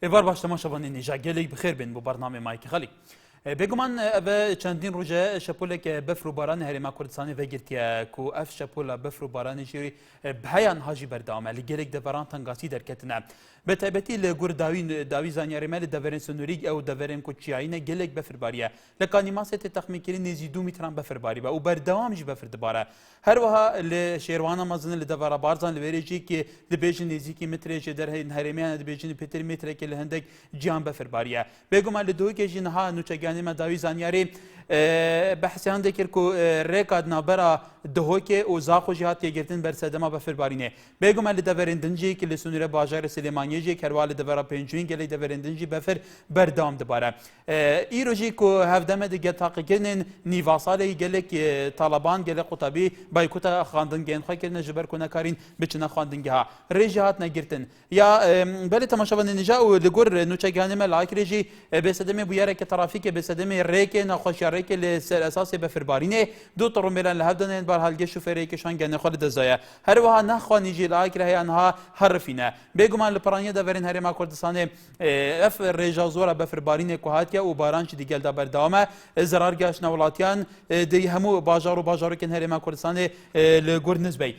ایوار باش تماشاوان نیجا گلی بخیر بین بو برنامه مایک خالی بگمان و چندین روزه شپوله که بفر و باران هریما کردستانی وگرتیه کو اف شپوله بفر و باران جیری بهیان هاجی بردامه لگرک دوران تنگاسی درکتنه به تایبەتی لە گور داوی زانیاریمە لە دەڤەرێن سنووریک ئەو دەڤەرێن کوچیایینە گەلێک بەفرباریە لە کانیماسێ تێ تەخمینکردی نێزی 2 میتران بەفرباری بە و بەردەوامژی بەفر دەبارە هەروەها لە شێوانە مەزنە لە دەڤەرە بارزان لە وێرێژێکی دەبێژن نێزیکی مترێژێ دەرهێن هەرێمیانە دەبێژن پێتر مترێکی لە هەندێک گیان بەفرباریە بێگومان لە دووەکێژی نەها نوچەگیانێمە داوی زانیاری بەحسیان دەکرد و ڕێکات نابەرە دهۆکێ و زاخۆژی هات تێگرتن بەرسەدەما بەفربارینێ بێگومان لە دەڤەرێندنجێکی لە سنوورە باژارە سلێمانیەژێک هەروە لە دەڤەرە پێنجوین گەلەی دەڤەرێندنجی بەفر بەردەوام دەبارە ئیرۆژی کو هەفدەمە دەگە تاقیکردن نیڤاساڵی گەلێک تاڵەبان گەلە قوتابی بایکوتە خواندنگێن خۆکردنە ji ber ku nekarîn biçine xwandingeha rêjî hat negirtin ya belê temaşevanê nîja û li gor nûçegihanê me laikirê jî bêsedemê bûyereke trafîkê bêsedemê rêkê nexweşiyarêkê li ser esasê befirbarînê du torûmêlan li hev danên bar halgê şofêrêkê şan genê xwe li dizaya her wiha nexwanî jî laikirê heya niha herifîne bêguman li piraniya deverên Herêma Kurdistanê ev rêja zora befirbarînê ku hatiye û baran jî dîgel da berdewam e zirar geşna welatiyan di hemû bajar û bajarokên Herêma Kurdistanê li gor nizbey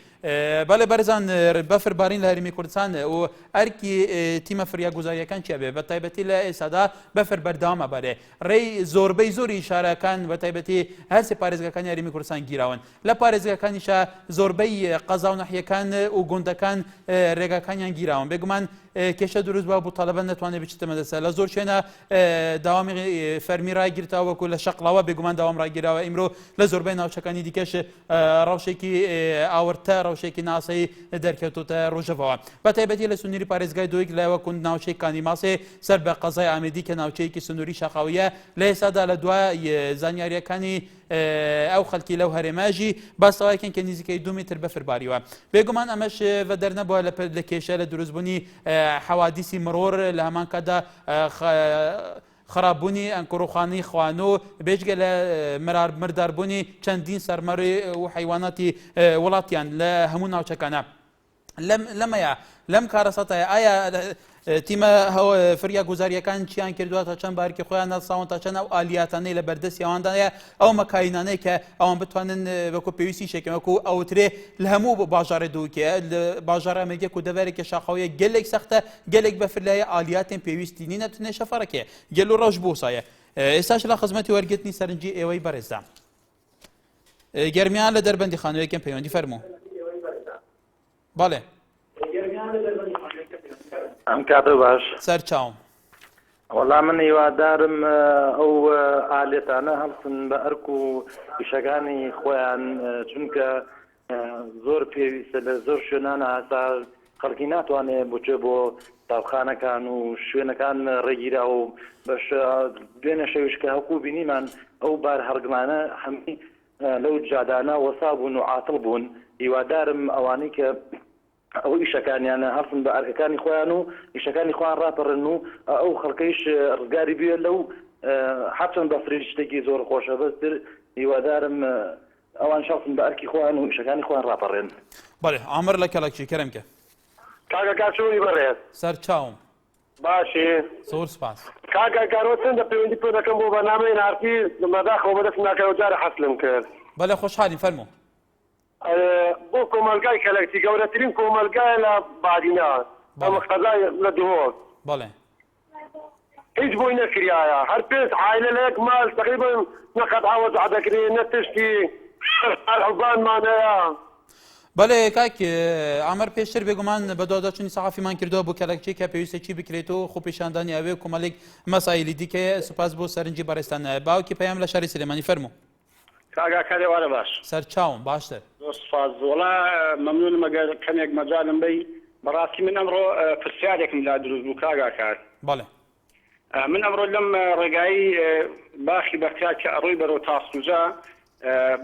بله برزان بفربارین لهرمی کردستان و ارکی تیم فریا گزاریکان چه به تایبەتی لە ئێسادا بەفر بەردەوامە بەرێ ڕێی زۆربەی زۆری شارەکان بە تایبەتی هەرسێ پارێزگاکانی هەرێمی کوردستان گیراون لە پارێزگاکانیشە زۆربەی قەزا و نەحیەکان و گوندەکان ڕێگاکانیان گیراون بێگومان کێشە دروست بووە بۆ تاڵەبان نەتوانێت بچێتە مەدەسە لە زۆر شوێنە داوامی فەرمی ڕایگرتەوە وەکو لە شەقڵاوە بێگومان داوام ڕاگیراوە ئیمرۆ لە زۆربەی ناوچەکانی دیکەش ڕەوشێکی ئاورتە ڕەوشێکی ناسایی دەرکەوتوتە ڕۆژەوەوە بە تایبەتی لە سنووری پارێزگای دۆیک لەوە کون ناوچەی کانیماسێ سەر بە قەزای ئامێدی کە ناوچەیەکی سنووری شەقاویە لە ئێستادا لە دوای زانیاریەکانی ئەو خەڵکی لەو هەرێماژی باسەوایەکەن کە نزیکەی 2 میتر بەفرباریوە بێگومان ئەمەش بە دەرنەبووە لە کێشە لە دروستبوونی حەوادیسی مرۆر لە هەمان کاتدا خراببوونی ئەنکۆڕۆخانەی خوانۆ بێژگە لە مرداربوونی چەندین سەرمەڕی و حیواناتی وڵاتیان لە هەموو ناوچەکانە لەمەیە لەم کارەسەتایە ئایا تیمە فریا گوزاریەکان چیان کردووە تا چەند بارکی خۆیان نەساون تا چەند ئەو ئالیاتانەی لە بەردەستی ئەوەندایە ئەو مەکاینانەی کە ئەوان بتوانن وەکو پێویستی شێکن وەکو ئەوترێ لە هەموو باژارێ دووکێ لە باژارە ئەمریکا و دەڤەرێکی شاخەویە گەلێک سەختە گەلێک بەفرلایە ئالیاتێن پێویستی نینە تونێ شەفەرەکێ گەل و ڕەش بووسایە ئێستاش لە خزمەتی وەرگرتنی سەرنجی ئێوەی بەڕێزدا گەرمیان لە دەربەندی خانوویەکەم پەیوەندی فەرموو بەڵێ ئەم کاتە باش سەر چاوم وەڵام من هیوادارم ئەو ئالێتانە هەڵسن بە ئەرک و پیشەکانی خۆیان چونکە زۆر پێویستە لە زۆر شوێنانە هەستا خەڵکی ناتوانێت بچێ بۆ تاوخانەکان و شوێنەکان ڕێگیرا و بەش دوێنە شەویشکە هەوکو بینیمان ئەو بار هەرگمانە هەمی لەو جادانە وەسا بوون و عاتڵ بوون هیوادارم ئەوانەی کە ئەو ئیشەکانیانە هەڵسن بە ئەرکەکانی خۆیان و ئیشەکانی خۆیان ڕاپەڕن و ئەو خەڵکەیش ڕزگاری بێت لەو حەچەند بە فریج شتێکی زۆر خۆشە بەستر هیوادارم ئەوان شەڵسن بە ئەرکی خۆیان و ئیشەکانی خۆیان ڕاپەڕێن بەڵێ ئامر لە کەڵکشی کەرەمکە کاکە کاچووی بەڕێز سەر چاوم باشێ زۆر سپاس کاکە کارۆچەندە پەیوەندی پێ دەکەم بۆ بەنامەی نارتی مەداخەوە بەدەست ناکەوە جارە حەسلم کرد بەڵێ خۆشحاڵین فەرموو بۆ کۆمەلگای کەلەکسی گەورەترین کۆمەلگایە لە بادینە ئەمە قەزای لە دووەک بەڵێ هیچ بۆی نەکریایە هەر پێنج عایلە لە یەک ماڵ تقریبا نەقەت ئاوەزع دەکرێت نە تشتی حوبانمانەیە بەڵێ کاک ئامەر پێشتر بێگومان بە دۆداچوونی سەحافیمان کردەوە بۆ کەلەکچی کە پێویستە چی بکرێتەوە خۆ پیشاندانی ئەوێ کۆمەڵێک مەسایلی دیکەیە سوپاس بۆ سەرنجی بەڕێستان باوکی پەیام لە شاری سلێمانی فەرموو کاگا کارێوارە باش سەر چاوم باشتر سپاس وڵا مەمنون مەگەر کەمێک مەجالم بی بەڕاستی من ئەمڕۆ پرسیارێکم لا دروست بوو کاگا کار بەڵێ من ئەمڕۆ لەم ڕێگایی باخی بەختیار کە ئەڕۆی بەرەو تاسوجا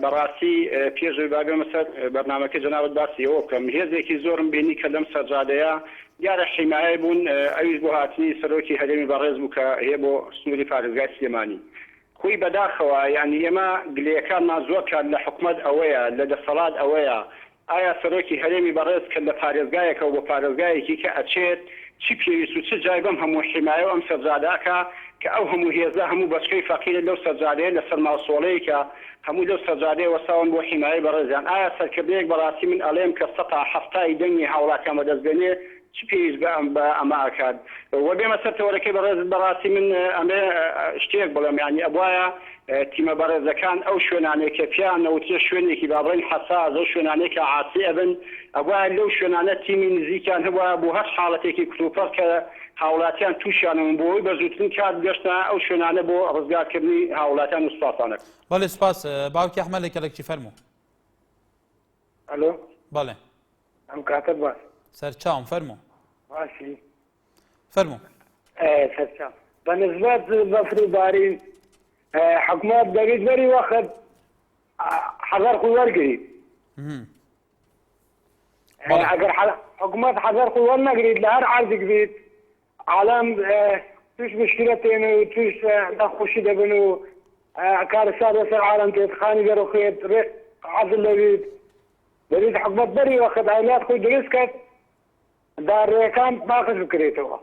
بەڕاستی پێشوی باگەمە سەر بەرنامەکە جەنابەت باسیەوە بکەم هێزێکی زۆرم بینی کە لەم سەرجادەیە دیارە حیمایە بوون ئەویش بۆ هاتنی سەرۆکی هەرێمی بەڕێز بوو کە هەیە بۆ سنووری پارێزگای سلێمانی خوی بەداخەوە یعنی ئێمە گلەکانمان زۆر کات لە حکومەت ئەوەیە لە دەسەڵات ئەوەیە ئایا سەرۆکی هەرێمی بەڕێز کە لە پارێزگایەکە و بۆ پارێزگایەکی کە ئەچێت چی پێویست و چ جای بەم هەموو حیمایە و ئەم سەرجاداکە کە ئەو هەموو هێزە هەموو بەچکەی فەقیرە لەو سەرجادەیە لەسەر ماوسۆڵەیەکە هەموو لەو سەرجادەیە وەساون بۆ حیمایە بەڕێزیان ئایا سەرکردەیەک بەڕاستی من ئەڵێم کە 170 دەنگی هاوڵاتیان بەدەستبێنێ چی پێویست بە ئەمە ئاکات وە بێمە سەر تەوەرەکەی بەڕاستی من ئەمێ شتێک بڵێم یعنی ئەبوایە تیمە بەڕێزەکان ئەو شوێنانێک کە پیان نەوتێ شوێنێکی بابڕین حەساس ئەو شوێنانێک کە عاسی ئەبن ئەبوایە لەو شوێنانە تیمی نزیکیان هەبووە بۆ هەر حاڵەتێکی کلوپەر کە هاوڵاتیان تووشیانم بۆی بە زووترین کات گەشتە ئەو شوێنانە بۆ ڕزگارکردنی هاوڵاتیان و سوپاسانە بەڵێ سپاس باوکی ئەحمەد لەکەلێکی فەرموو ئەلۆ بەڵێ ئەم کاتە باش سەرچاوم فەرموو باشی فەرموو سەرچاو بەنسبەت بەفروبارین حکوومەت دەبێت بەری وەخت حەزەر خۆی وەرگریت ئەگەر حکوومەت حەزەر خۆی وەرنەگریت لە هەر عەرزێک بێت عالەم توش مشکلە تێن و توش نەخۆشی دەبن و کارەسات بەسەر عالەم تێتخانی دەرەخێت ڕێک عەزل دەبێت دەبێت حکوومەت بەری وەخت ئاینات خۆی دروست کرد داڕێەکان باخش بکرێتەوە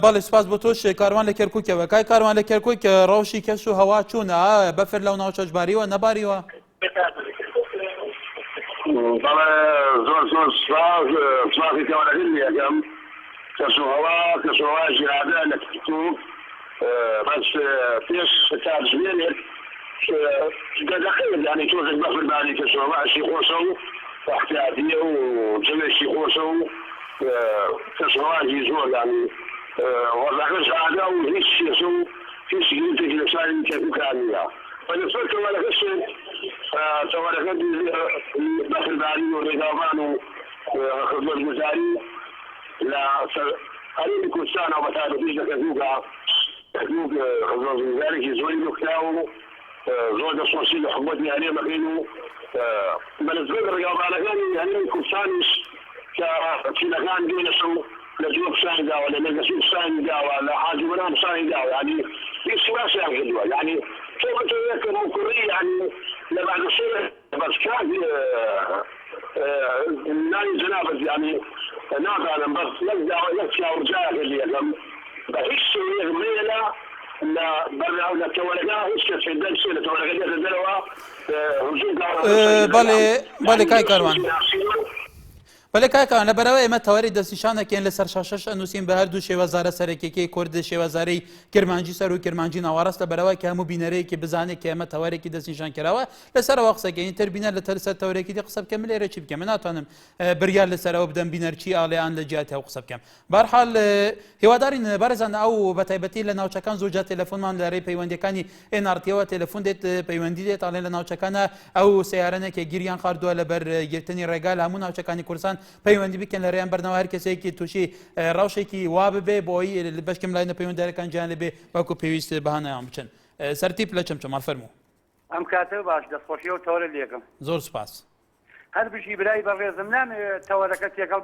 بەڵێ سپاس بۆ تۆش کاروان لە کەرکووکەوە کای کاروان لە کەرکووک ڕەوشی کەس و هەوا چوونە بەفر لەو ناو چەشباریوە نەباریوە زۆر سپاسی تەوەرەکردنی یەکەم کەس و هەوا ژیرادە لە کەرکووک بەس پێش کاتژمێنێک دەدەخێت یعنی تۆزێک بەفردانی کەس و هەواشی خۆشە و احتیاطیە و جەوێشی خۆشە و کەسەوازی زۆر ینی وەزاکەش ئادا و هیچ شێسە و هیچ گرنتێکی لە شاری کەرکووکان نییە بەلەسەر تەوەرەکەش تەوەرەکە بەفردانی و ڕێگاوان و خزمەتگوزاری لە هەرێمی کوردستانەوە بەتایبەتیش لە کەرکووکە کەرکووک خزمەتگوزارێکی زۆری نوکرا و زۆر دەسۆسی لە حکوومەتی هەرێمەکەین و بەنسبەت ڕێگاوانەکانی هەرێمی کوردستانیش کە چینەکان دێنە شەو لە جووە قسانی داوە لە مەگەسین قسانی داوە لە حاجبەران قسانی داوە ینی هیچ سواسیان کردووە ینی تۆ بەتەوەیەکە موکڕی ینی لە بەردەسەر بەسکات نانی جەنابەت ینی نازانم بەس یەک داوە یەک چاوەڕجایەکە لێەکەم بە هیچ شێوەیەک مێلە لە بەرناو لە تەوەرەکە هیچ کەسێک دەرسێ لە تەوەرەکە دێتە دەرەوە هجوم بەڵێ کای کاروان بەڵێ کاکەوان لەبەرەوە ئێمە تەوەری دەستنیشانەکەین لەسەر شاشەش ئەنووسین بە هەردوو شێوەزارە سەرەکیەکەی کورد شێوەزارەی کرمانجی سەر و کرمانجی ناوەڕاست لەبەرەوە کە هەموو بینەرەیەکی بزانێت کە ئێمە تەوەرێکی دەستنیشان کراوە لەسەرەوە قسەکەین تر بینەر لە سەر تەورێکی دی قسە بکەم لێرە چی بکەم من ناتوانم بریار لەسەرەوە بدەم بینەرچی ئاڵێیان لە جیاتی ئەو قسە بکەم بەرحاڵ هیوادارین بەرزان ئەو بەتایبەتی لە ناوچەکان زوو جات تەلەفۆنمان لەرەی پەیوەندیەکانی NRTەوە تەلەفۆن دێت پەیوەندی دێت ئاڵێن لە ناوچەکانە ئەو سیارەنێکە گیریان خاردووە لەبەر گرتنی ڕێگا لە هەموو ناوچەکانی کوردستان پەیوەندی بکەن لەڕێیان بەرنەوە هەر کەسێکی تووشی ڕەوشێکی وا ببێ بۆی بەشکم لای نەپەیوەنددارەکان گیان لەبێ وەکو پێویست بەهانەیان بچن سەرتیپ لە چەمچەمال فەرموو ئەم کاتە باش دەستخۆشی و تەوەرە لێکم زۆر سپاس هەر بژی برای بەڕێزم نامێت تەوەرەکە تێکەڵ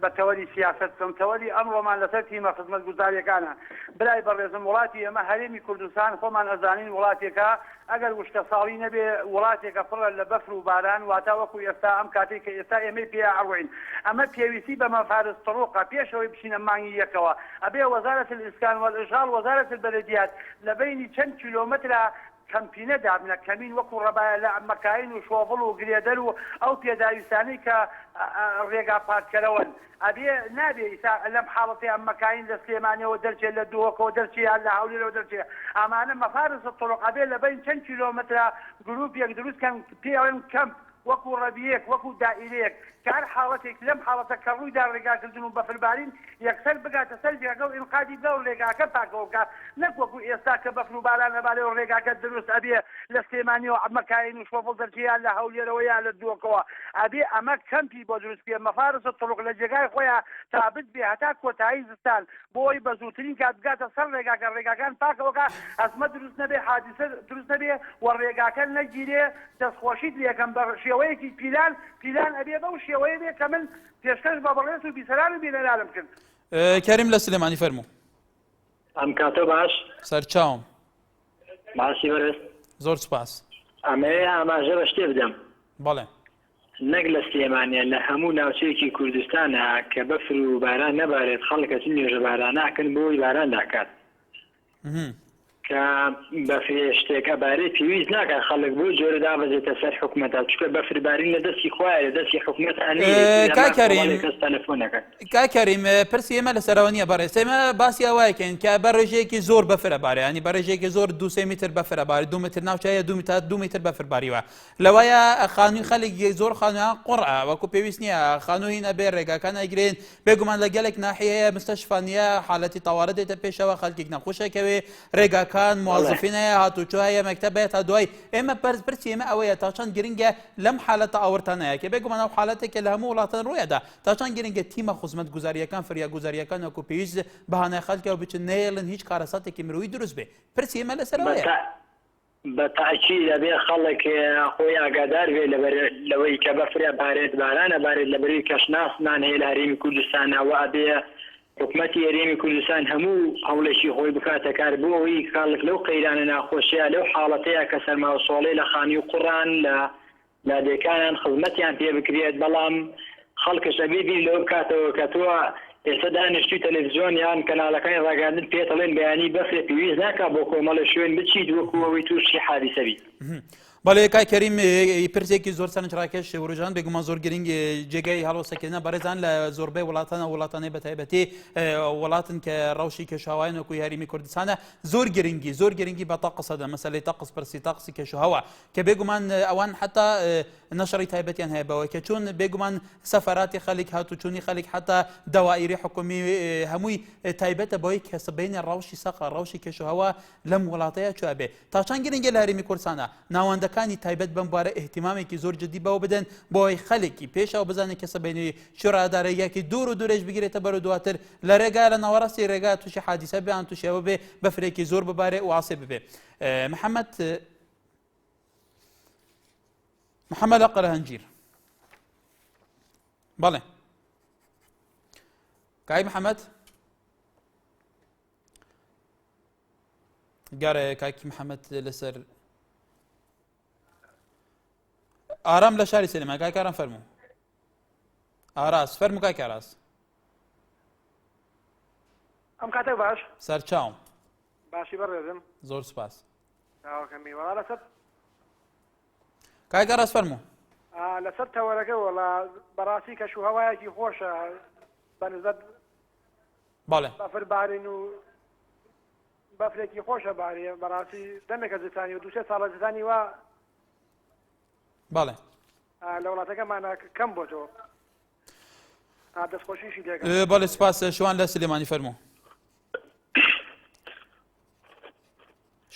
بە تەوەری سیاست بکەم تەوەری ئەمڕۆمان لەسەر تیمە خزمەتگوزاریەکانە برای بەڕێزم وڵاتی ئێمە هەرێمی کوردستان خۆمان ئەزانین وڵاتێکە ئەگەر وشتە ساڵی نەبێ وڵاتێکە پڕە لە بەفر و باران واتە وەکو ئێستا ئەم کاتێک کە ئێستا ئێمەی پێ ئەڕوین ئەمە پێویستی بە مەفارس تڕۆقە پێشەوەی بچینە مانگی یەکەوە ئەبێ وەزارەت الئسکان والئشغال وەزارەت البەلەدیات لە بینی چەند کیلۆمەترە کەمپینە دابنە کەمین وەکو ڕەبایە لە مەکاین و شۆڤڵ و گرێدەر و ئەو پێداویستانەی کە ڕێگا پارکەرەوەن ئەبێ نابێ ئیسا لەم حاڵەتی ئەم مەکاین لە سلێمانیەوە دەرچێت لە دووەکەوە دەرچیان لە هەولێرەوە دەرچێت ئەمانە مەفارس تڕۆق ئەبێ لە بین چەند کیلۆمەترە گروپێک دروستکەن پێڵێن کەمپ وەکو ڕەبیەک وەکو دائیرەیەک کە هەر حاڵەتێک لەم حاڵەتە کە ڕوویدا ڕێگاکردن و بەفربارین یەکسەر بگاتە سەر جێگە و ئینقادی بڵ ڕێگاکە پاکەوە بکات نەک وەکو ئێستا کە بەفر و باران لەبارەی و ڕێگاکە دروست ئەبێ لە سلێمانیەوە مەکاین و شۆڤڵ دەرچیان لە هەولێرەوە یان لە دووەکەوە ئەبێ ئەمە کەمپی بۆ دروستکە مەفارسە تڕۆق لە جێگای خۆیان تابت بێ هەتا کۆتایی زستان بۆی بە زووترین کات بگاتە سەر ڕێگاکە ڕێگاکان پاکەوەکە ئەسمە دروست نەبێ حادیسە دروست نەبێ و ڕێگاکە نەگیرێ دەستخۆشیت لێکەم بە شێوەیەکی پیلان ئەبێ بەو شێوەیە بێ کە من پێشکەش بە بەڕێز و بیسەران و بینەرانم کرد کەریم لە سلێمانی فەرموو ئەم کاتە باش سەرچاوم باسی بەرز زۆر سپاس ئەمەیە ئاماژە بە شتێ بدەم بەڵێ نەک لە سلێمانیە لە هەموو ناوچەیەکی کوردستانە کە بەفر و باران نەبارێت خەڵکە چ نوێژە باراناکەن بۆی باران داکات کە بەفرێ شتێکە بارێت پێویست ناکات خەڵک بۆ جۆرە دابەزێتە سەر حکومەتە چکە بەفربارین لە دەستی خوایە لە دەستی حکومەت کەس تەلەفۆنەکەن. کاکەریم پرسی ئێمە لە سەرەوەنیە بەڕێز ئێمە باسی ئەوایکەین کە بە ڕێژەیەکی زۆر بەفرە بارێ ینی بە ڕێژەیەکی زۆر 2 متر بەفرە باری 2 متر ناوچەیە 2 متر بەفرباریوە لەوایە خانووی خەڵک زۆر خانوویان قوڕە وەکو پێویست نییە خانووی نەبێ ڕێگاکان ئەگرێن بێگومان لە گەلێک ناحەیە مستەشفانیە حالەتی تەواڕە دێتە پێشەوە خەڵکێک نەخۆشەکەوێ ڕێگاکان موازفینەیە هاتوچۆیە مەکتەبێت تا دوای ئێمە پرسی ئێمە ئەوەیە تا چەند گرنگە لەم حالەتە ئەوەرتانەیە کە بێگومان ئەو حالەتێکە لە هەموو وڵاتان ڕوویەدا تا چەند گرنگە تیمە خزمەت گوزاریەکان فریا گوزاریەکان وەکو پێویست بەهانای خەڵکەوە بچن نێڵن هیچ کارەساتێکی مرۆیی دروست بێ پرسی ئێمە لەسەرەوەیە بە تاکید دەبێ خەڵک خۆی ئاگادار بێ لەوەی کە بەفرە بارێت بارانە بارێت لە بەروی کەشناسمان هەیە لە هەرێمی کوردستانەوە ئەبێ حکومەتی هەرێمی کوردستان هەموو هەوڵێکی خۆی بکاتە کار بۆ ئەوەی خەڵک لەو قەیرانە ناخۆشیە لەو حاڵەتەیە کە سەرماوەسۆڵەی لە خانی و قوڕان لە لادێکانیان خزمەتیان پێ بکرێت بەڵام خەڵکش ئەبێ بیر لەوە بکاتەوە کە تۆ ئێستا دانیشتوی تەلەڤیزیۆن یان کەناڵەکانی ڕاگەاندن پێدەڵێن بەیانی بەفرێ پێویست ناکات بۆ کۆمەڵە شوێن بچیت وەکو ئەوەی تووشی حادیسە بیت. بەڵێ کای کەریم پرسێکی زۆر سەرنجڕاکێش وروژان بێگومان زۆر گرنگ جێگەی هەڵۆسەکردنە بەڕێزان لە زۆربەی وڵاتانەی بەتایبەتی وڵاتن کە ڕەوشی کێشاوایان وەکوی هەرێمی کوردستانە زۆر گرنگی بە تەقسەدا مەسەلەی تەقس پرسی تەقسی کێشەهەوا کە بێگومان ئەوان حتا نەشری تایبەتیان هەیە بەوەی کە چون بێگومان سەفەراتی خەڵک هاتوچوونی خەڵک حتا دەوائری حکومی هەمووی تایبەتە بەوەی کەسبینە ڕەوشی سەقا ڕەوشی کێشەهەوا لەم وڵاتەیە چوە بێ تا چەند گرنگە لە هەرێمی کوردستانە ناوەندەکانی تایبەت بەم بارە احتیمامێکی زۆر جدی بەوە بدەن بۆی خەڵکی پێشەوە بزانێت کەسە بینی شورادارەیەکی دوور و دوورێژ بگرێتە بەرە دواتر لە ڕێگا لە ناوەڕاستی ڕێگا تووشی حادیسە بێیان تووشەوە بێ بەفرێکی زۆر ببارێ و ئاسێ ببێ. محەممەد لە قەرەهەنجیر بەڵێ کای محەممەد گارە کاکی محەممەد لەسەر ئارام لە شاری سلێمان کاکاران فەرموو ئاراس فەرموو کاکی ئاراس ئەم کاتێک باش سەرچاوم باشی بەڕێزم زۆر سوپاس میوەڵا لەسەر کاکی ئاراس فەرموو لەسەر تەوەرەکە وەڵا بەڕاستی کەشوهەوایەکی خۆشە بەنسبەت بەڵێ بەفربارین و بەفرێکی خۆشە باریە بەڕاستی دەمێکە زستانی و 2 ساڵە زستانی وە بەڵێ لە وڵاتەکەمانە کەم بۆ تۆ دەستخۆشیشی لێگە بەڵێ سپاس شوان لە سلێمانی فەرموو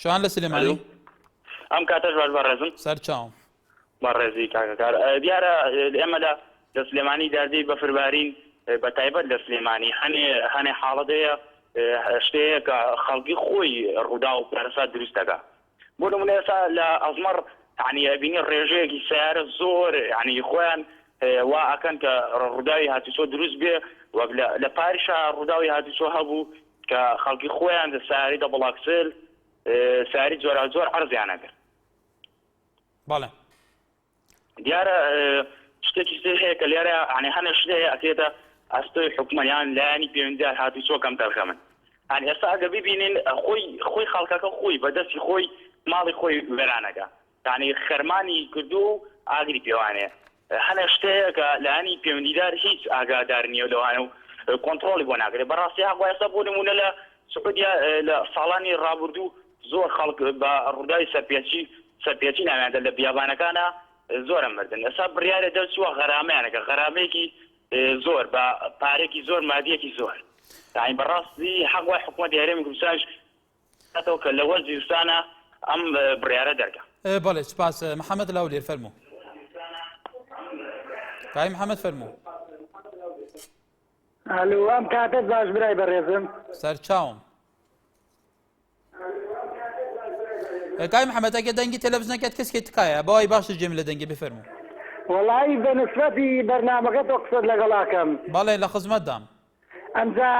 شوان لە سلێمانی ئەم کاتەش باش بەڕێزم سەرچاوم بەڕێزی کاکەکار دیارە ئێمە لە سلێمانی داردەی بەفربارین بە تایبەت لە سلێمانی هەنێ حاڵەتەیە شتەیە کە خەڵکی خۆی ڕوودا و پارەسات دروست دەکات بۆ نمونە ئێستا لە ئەزمەر يعني بینی ڕێژەیەکی سیارە زۆر ینی خۆیان وا ئەکەن کە ڕووداوی هاتوچۆ دروست بێ وەک لە پاریشا ڕووداوی هاتوچۆ هەبوو کە خەڵکی خۆیان سیاری دەبڵاکسل سیاری زۆر عەرزیان ئەکرد بەڵێ دیارە شتێکی هەیە کە لێرە ینی هەنێ شتەیە ئەکرێتە ئەستۆی حکومەتیان لایەنی پەیوەندیدار هاتوچۆ کەم تەرخەمن ینی ئێستا ئەگە ببینین خۆی خەڵکەکە خۆی بەدەستی خۆی ماڵی خۆی وێرانەکە يعني خەرمانی کردو و ئاگری پێوانەیە هەنە شتەیە کە لایەنی پەیوەندیدار هیچ ئاگادار نییە لەوانە و کۆنتڕۆلی بۆ ناکرێت بەڕاستی هەڵ ئێستا بۆ نمونە لە سعودیا لە ساڵانی ڕابردوو زۆر خەڵک بە ڕووداوی سەرپێچی ناویاندا لە بیابانەکانە زۆرە مردن ئێستا بڕیارە دەرچووە غەرامەیانەکە غەرامەیەکی زۆر بە پارێکی زۆر مادیەکی زۆر یعنی بەڕاستی حەق وای حکومەتی هەرێمی کوردستانش هاتەوە کە لە وەرزی وستانە ئەم بڕیارە دەرکە. بەڵێ سپاس محەممەد لاولێر فەرموو کای محەممەد فەرموو ئەلو ئەم کاتت باش برای بەڕێزم سەرچاوم کای محەممەد ئەگە دەنگی تەلەڤیزیۆنەکەت کەسێکی تکایە بەوای باشە جێم لە دەنگی بفەرموو وەڵی بە نسبەتی بەرنامەکە تۆ قسەت لەگەڵاکەم بەڵێ لە خزمەتدام ئەمجا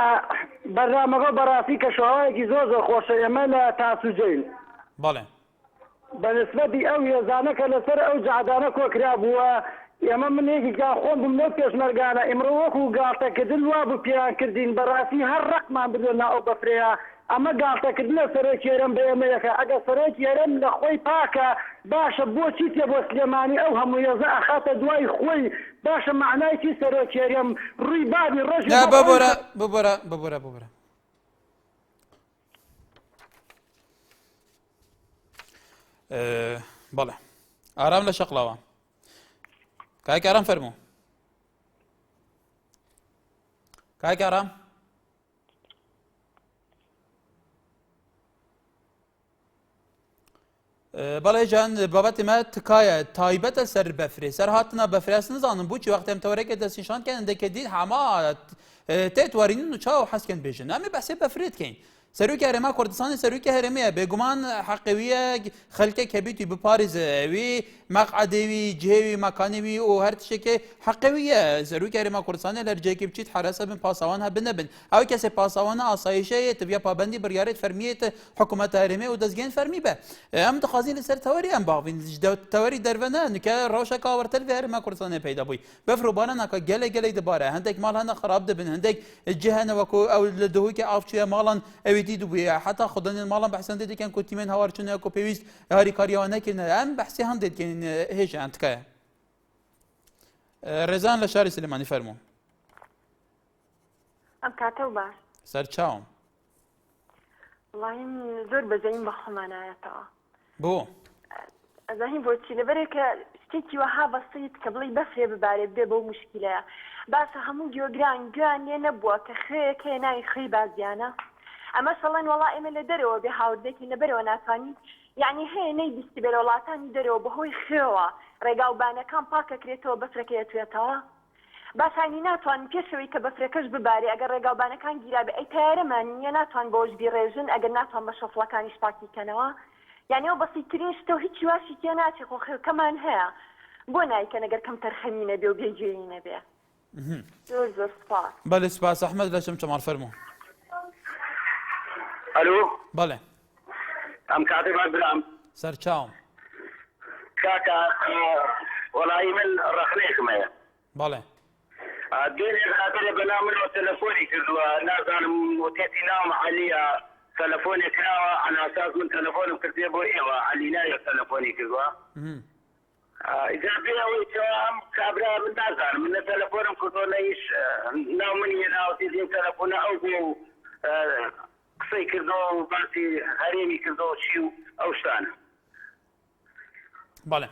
بەرنامەکە بەڕاستی کەشوهەوایەکی زۆر خۆشە ئێمە لە تاسوجین بەڵێ بەنسبەتی ئەو هێزانە کە لەسەر ئەو جادانە کۆکرا بووە ئێمە منێکی گا خۆم بم لەو پێشمەرگانە ئێمڕۆ وەکو گاڵتەکردن وا بوو پێیان کردین بەڕاستی هەر ڕقمان بردو ناو بەفرەیە ئەمە گاڵتەکردنە سەرۆکێرم بە ئێمەیەکە ئەگە سەرۆکێرم لە خۆی پاکە باشە بۆچی تێ بۆ سلێمانی ئەو هەموو ێزە ئەخاتە دوای خۆی باشە معنای چی سەرۆکێرم ڕووی بابی ڕۆژ ببوورە بەڵێ ئارام لە شەقڵاوە کاک ئارام فەرموو کاک ئارام بەڵێ جان بابەتی me tikaya taybet ser befrê ser hatina befrê nizanim bû çi wextê em tewereke destnîşan ken endeke dît hema tê twarînin û çaw hesken bêjin em ê behsê befrê dikeyin Serokê Herêma Kurdistanê serokê herêmê ye bêguman heqewiye xelkek hebîtî bi Parîzê wî meqedê wî cihê wî mekanê wî û her tiştekê heqewî ye serokê Herêma Kurdistanê ler cêkê biçît herese bin pasawan hebin nebin ew kesê pasawana asayişeyê tiviya pabendî biryarê fermiyê te hikûmeta herêmê û dezgehên fermî be em dixwazîn li ser tewerî em bavîn ji tewerî derve ne nike rewşeka awirtir vê Herêma Kurdistanê peyda bûy bef robanaka gelek gelek dibare hendek mal hene xerab dibin hendek cih hene wekû ew li dihûkê avçûye malan ew دید بوی حتی خودنین مالان بحثن دیدی که کوتیمن هوارچونه کو پیوست هاری کاریانه که ام بحثی هم دید که هیچ انتکه رضان لشاری سلیمانی فرمو ام کاتو باش سر چاوم والله زور بزین بخمانایتا بو ازاهی بو چی لبره که شتێکی وەها بەسیت کە بڵی بەفرێ ببارێ بدێ بەو مشکلەیە باسە هەموو گوێگران گویان لێ نەبووە کە خەیەک هەیە ناوی خەی بازیانە ئەمە سەڵێن وەڵا ئێمە لە دەرەوە بێ هاوردێکی لەبەرەوە ناتوانین یعنی هەیە نەیبیستی بێ لە وڵاتانی دەرەوە بەهۆی خێوە ڕێگاوبانەکان پاکەکرێتەوە بەفرەکە دەتوێتەوە باسانی ناتوانین پێشەوەی کە بەفرەکەش ببارێ ئەگەر ڕێگاوبانەکان گیرا بێ ئەی تیارەمانی نیە ناتوان بۆش بیڕێژن ئەگەر ناتوان بە شەفڵەکانیش پاکیکەنەوە یعنی ئەو بەسیترین شتە و هیچی واشی تێ ناچێت خۆ خێوکەمان هەیە بۆ نایکەن ئەگەر کەم تەرخەمی نەبێ و بێگوێیی نەبێ زۆر زۆر سپاس بەڵێ سپاس ئەحمەد لە چەمچەماڵ فەرموو الو بەڵێ ام كاتب برام سەر چاوم كاكا والله من رخنيك ما بەڵێ دين خاطر بنامل تلفوني كذا نازل وتيتي نام عليا تلفوني كناوة على اساس من تلفوني كتبوا ايوه علينا تلفوني كذا اذا بيا ويتوام كابرا من نازل من تلفونهم كنتوا ليش ناو مني ناو تيجي تلفون او قصي كذا باسي هريمي كذا شيو او شتانه بەڵێ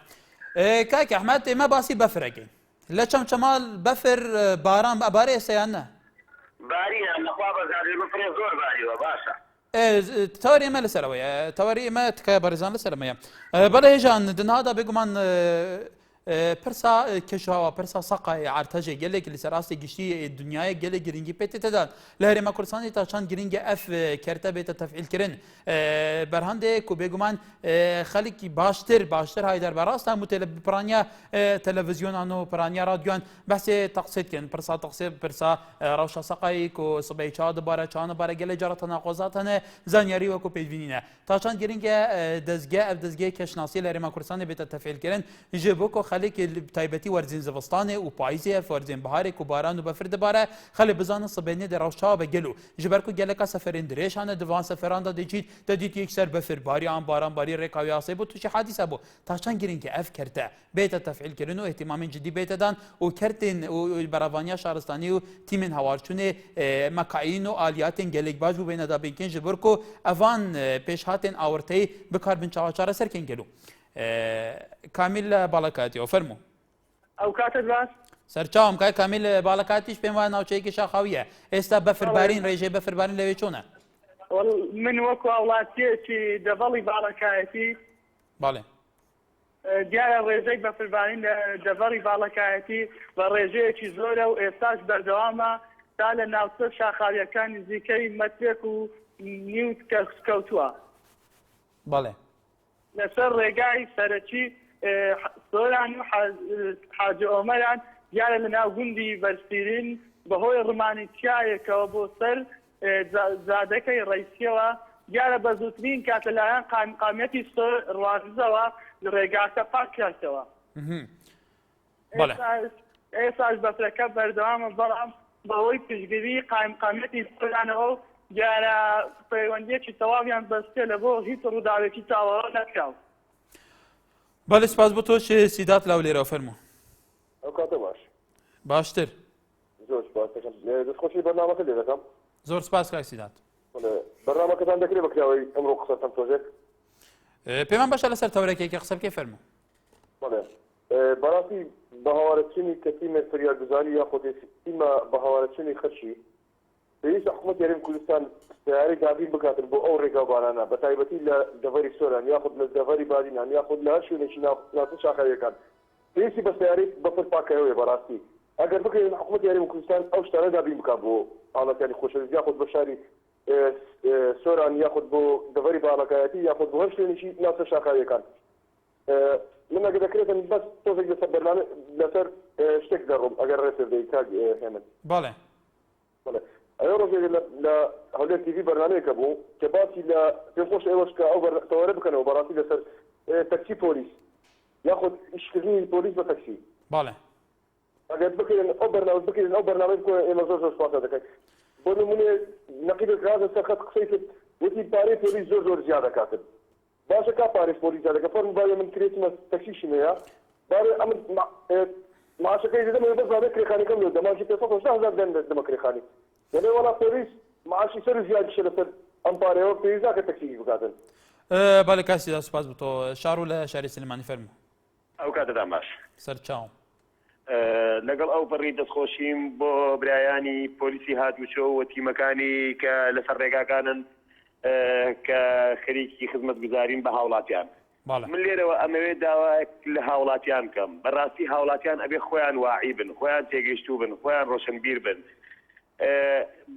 کاک ئەحمەد ئێمە باسی بەفرەکەین لە چەمچەماڵ بەفر باران ئەبارەی ئێستەیان نە بارية نخوا بزاري بفري زور باريوه باشا تەوەری ئێمە لەسەرەوەیە تەوەری ئێمە تکایە بەڕێزان لەسەرمەیە بەڵێ هێژان دنهادا بێگومان پرسا کێشاوە پرسا سەقای عرتەژێ gelekî li ser rastê giştî dunyayê gelek giringî pê tê tedan li Herêma Kurdistanê ta çand giring e ev kerte bête tefîlkirin berhandê ku bêguman xelekî baştir hayder berast hemû piraniya televizyonan û piraniya radyoyan behsê teqsê dikin pirsa teqsê pirsa rewşa seqayî ku sibehê ça dibare ça nibare gelek cara tenaqozat hene zanyarî weku pêvînîne ta çand giring e dezgeh ev dezgehê keşnasî li Herêma Kurdistanê bête tefîlkirin ji bo ku خليك تایبەتی وەرزین زڤستانê û payîzê وەرزên biharê ku baran û befir dibare xelê bizanin sibêhnê de rewşa ve gelo ji ber ku geleka seferên dirêj hene divan seferan da dîçît te dît yekser befir bariyan baran barî rêkawî asê bû tuşî hadîse bû taşan girin ki ev kerte bête tefîlkirin û ihtimamên cidî bête dan û kertên û beravaniya şaristanî û tîmên hewarçûnê mekaîn û aliyatên gelek baş bû bêne da bênkin ji ber ku evan pêşhatên awirteyî bikar bin çawaçara serkên gelo کامیل باڵەکاتیەوە فەرموو ئەو کاتت باس سەرچاوم کای کامیل باڵەکاتیش پێم وایە ناوچەیەکی شاخاویە ئێستا بەفربارین ڕێژەی بەفربارین لەوێ چۆنە من وەکو وڵاتیەکی دەڤەڵی باڵەکایەتی باڵێ دیارە ڕێژەی بەفربارین لە دەڤەڵی باڵەکایەتی بە ڕێژەیەکی زۆرە و ئێستاش بەردەوامە تا لە ناوچە شاخاویەکانی نزیکەی مەترێک و نیوت کەوتووە باڵێ لەسەر ڕێگای سەرەکی سۆران و حاجە ئۆمەران دیارە لە ناو گوندی بەرسیرین بەهۆی ڕمانیتیایەکەوە بۆ سەر زادەکەی ڕیسیەوە دیارە بە زووترین کاتە لایەن قامەتی سۆر ڕواژزەوە لە ڕێگاکە پاککاتەوە ئێساش بەفرەکە بەردەوامە بەڵام بەهۆی پشتگیری قایمقامەتی سۆرانەوە دیارە پەیوەندیەکی تەواویان بەستێ لە بۆ هیچ ڕووداوێکی چاوەڕە نەکراو. بەڵێ سپاس بۆ تۆش سیدات لاو لێرەوە فەرموو. ئەو کاتە باش. باشتر. زۆر سپاس دەکەم. دەستخۆشی بەرنامەکە لێ دەکەم. زۆر سپاس کاک سیدات. بەرنامەکەتان دەکرێت بەکراوەی ئەمڕۆ قسەتان تۆزێک. پێمان باشە لەسەر تەورەکێکی قسە بکەی فەرموو. بەڵێ. بەڕاستی بە هاوارەچوونی کەتیمە فریادگوزاری یاخود تیمە بە هاوارەچوونی خەرشی پێویستە حکوومەت یاریمی کوردستان سیارەی دابین بکاتن بۆ ئەو ڕێگاوبارانە بە تایبەتی لە دەڤەری سۆران یاخود لە دەڤەری بادینان یاخود لە هەر شوێنێکی ناوچە شاخەویەکان پێویستی بە سیارەی بەفر پاکەوەیە بەڕاستی ئەگەر بکرێن حکوومەت یاریمی کوردستان ئەو شتانە دابین بکات بۆ حاڵەتیانی خۆشەویست یاخود بە شاری سۆران یاخود بۆ دەڤەری باڵەکایەتی یاخود بۆ هەر شوێنێکی ناوچە شاخەویەکان من ئەگەر دەکرێتن بەس تۆزێک لەسەر بەرنامە لەسەر شتێک دەڕۆم ئەگەر ڕێسێ دەی کاک هێمن. بەڵێ. بەڵێ. ئەوە ڕۆژێک لە هەولێر تیڤی بەرنامەیەکە بوو کە باسی لە پێم خۆش ئێوەش کە ئەو تەوەرە بکەنەوە بەڕاستی لەسەر تەکسی پۆلیس یاخود ئیشکردنی پۆلیس بە تەکسی. بەڵێ. ئەگەر بکرێن ئەو بەرنامە بکرێن ئەو بەرنامەی بکۆن ئێمە زۆر زۆر سپاس دەکەین. بۆ نمونێ نەقیبێک ڕازە سەرخەت قسەی کرد وتی پارەی پۆلیس زۆر زۆر زیاد دەکاتن. باشە کا پارێز پۆلیس زیاد دەکات فەرموو باوێ من کرێتمە تەکسیشم هەیە باوێ ئەمن معاشەکەی دەدەمەوە بەس باوێ کرێخانەکەم لێ دەماشی 500,000 دەمە کرێخانی. یعنی وڵا پۆلیس معاشی سەر زیادیشە لەسەر ئەم پارەیەوە پێویست ناکە تەکسیی بکاتن. بەڵێ کاک سیدات سپاس بۆ تۆ شارۆ لە شاری سلێمانی فەرموو. ئەو کاتەتان باش. سەرچاوم. لەگەڵ ئەو بەڕی دەستخۆشیم بۆ برایانی پۆلیسی هاتوچۆ و تیمەکانی کە لەسەر ڕێگاکانن کە خەریکی خزمەتگوزارین بە هاوڵاتیان. من لێرەوە ئەمەوێت داوایەک لە هاوڵاتیان بکەم بەڕاستی هاوڵاتیان ئەبێ خۆیان واعی بن خۆیان تێگەیشتوو بن خۆیان ڕۆشنبیر بن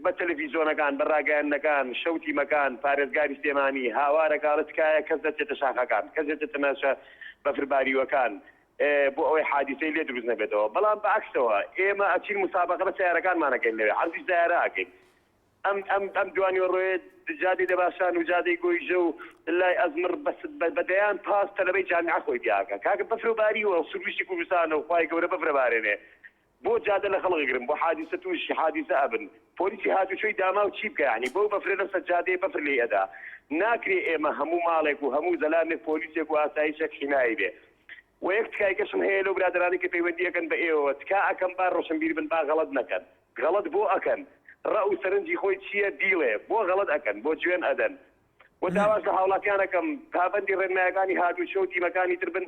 بە تەلەڤیزۆنەکان بە ڕاگەیاندنەکان شەوتیمەکان پارێزگاری سلێمانی هاوارەکانت تکایە کەس دەچێتە شاخەکان کەس دێتە ناشە بەفرباریوەکان بۆ ئەوەی حادیسەی لێ دروست نەبێتەوە بەڵام بەعکسەوە ئێمە ئەچین مسابقە بە سیارەکانمانەکەین لەوێ عەرزی سیارە ئەکەین ئەم دوانی ڕۆیێت جادەی دەباشان و جادەی گۆیژە و لای ئەزمر بەدەیان پاس تەلەبەی جامعە خۆی دیاکە کاکە بەفرەباریوە و سروشتی کوردستانە و خوای گەورە بەفرەبارێنێ بۆ جادە لە خەڵکگرم بۆ حادیسە تووشی حادیسە ئەبن پۆلیسی هاتوچۆی داما و چی بکە ینی بەو بەفرە لەسەر جادەیە بەفر لێ ئەدا ناکرێ ئێمە هەموو ماڵێک و هەموو زەلامێک پۆلیسێک و ئاسایشێک حیمایی بێ و یەک تکایکەشم هەیە لەو برادرانی کە پەیوەندیەکەن بە ئێوە تکا ئەکەم با ڕۆشنبیر بن با غەڵەت نەکەن غەڵەت بۆ ئەکەن ڕە و سەرنجی خۆی چییە دیڵێ بۆ غەڵەت ئەکەن بۆ جوێن ئەدەن و داواز لە هاوڵاتیانەکەم پابەندی ڕێنمایەکانی هاتوچۆ و تیمەکانی تر بن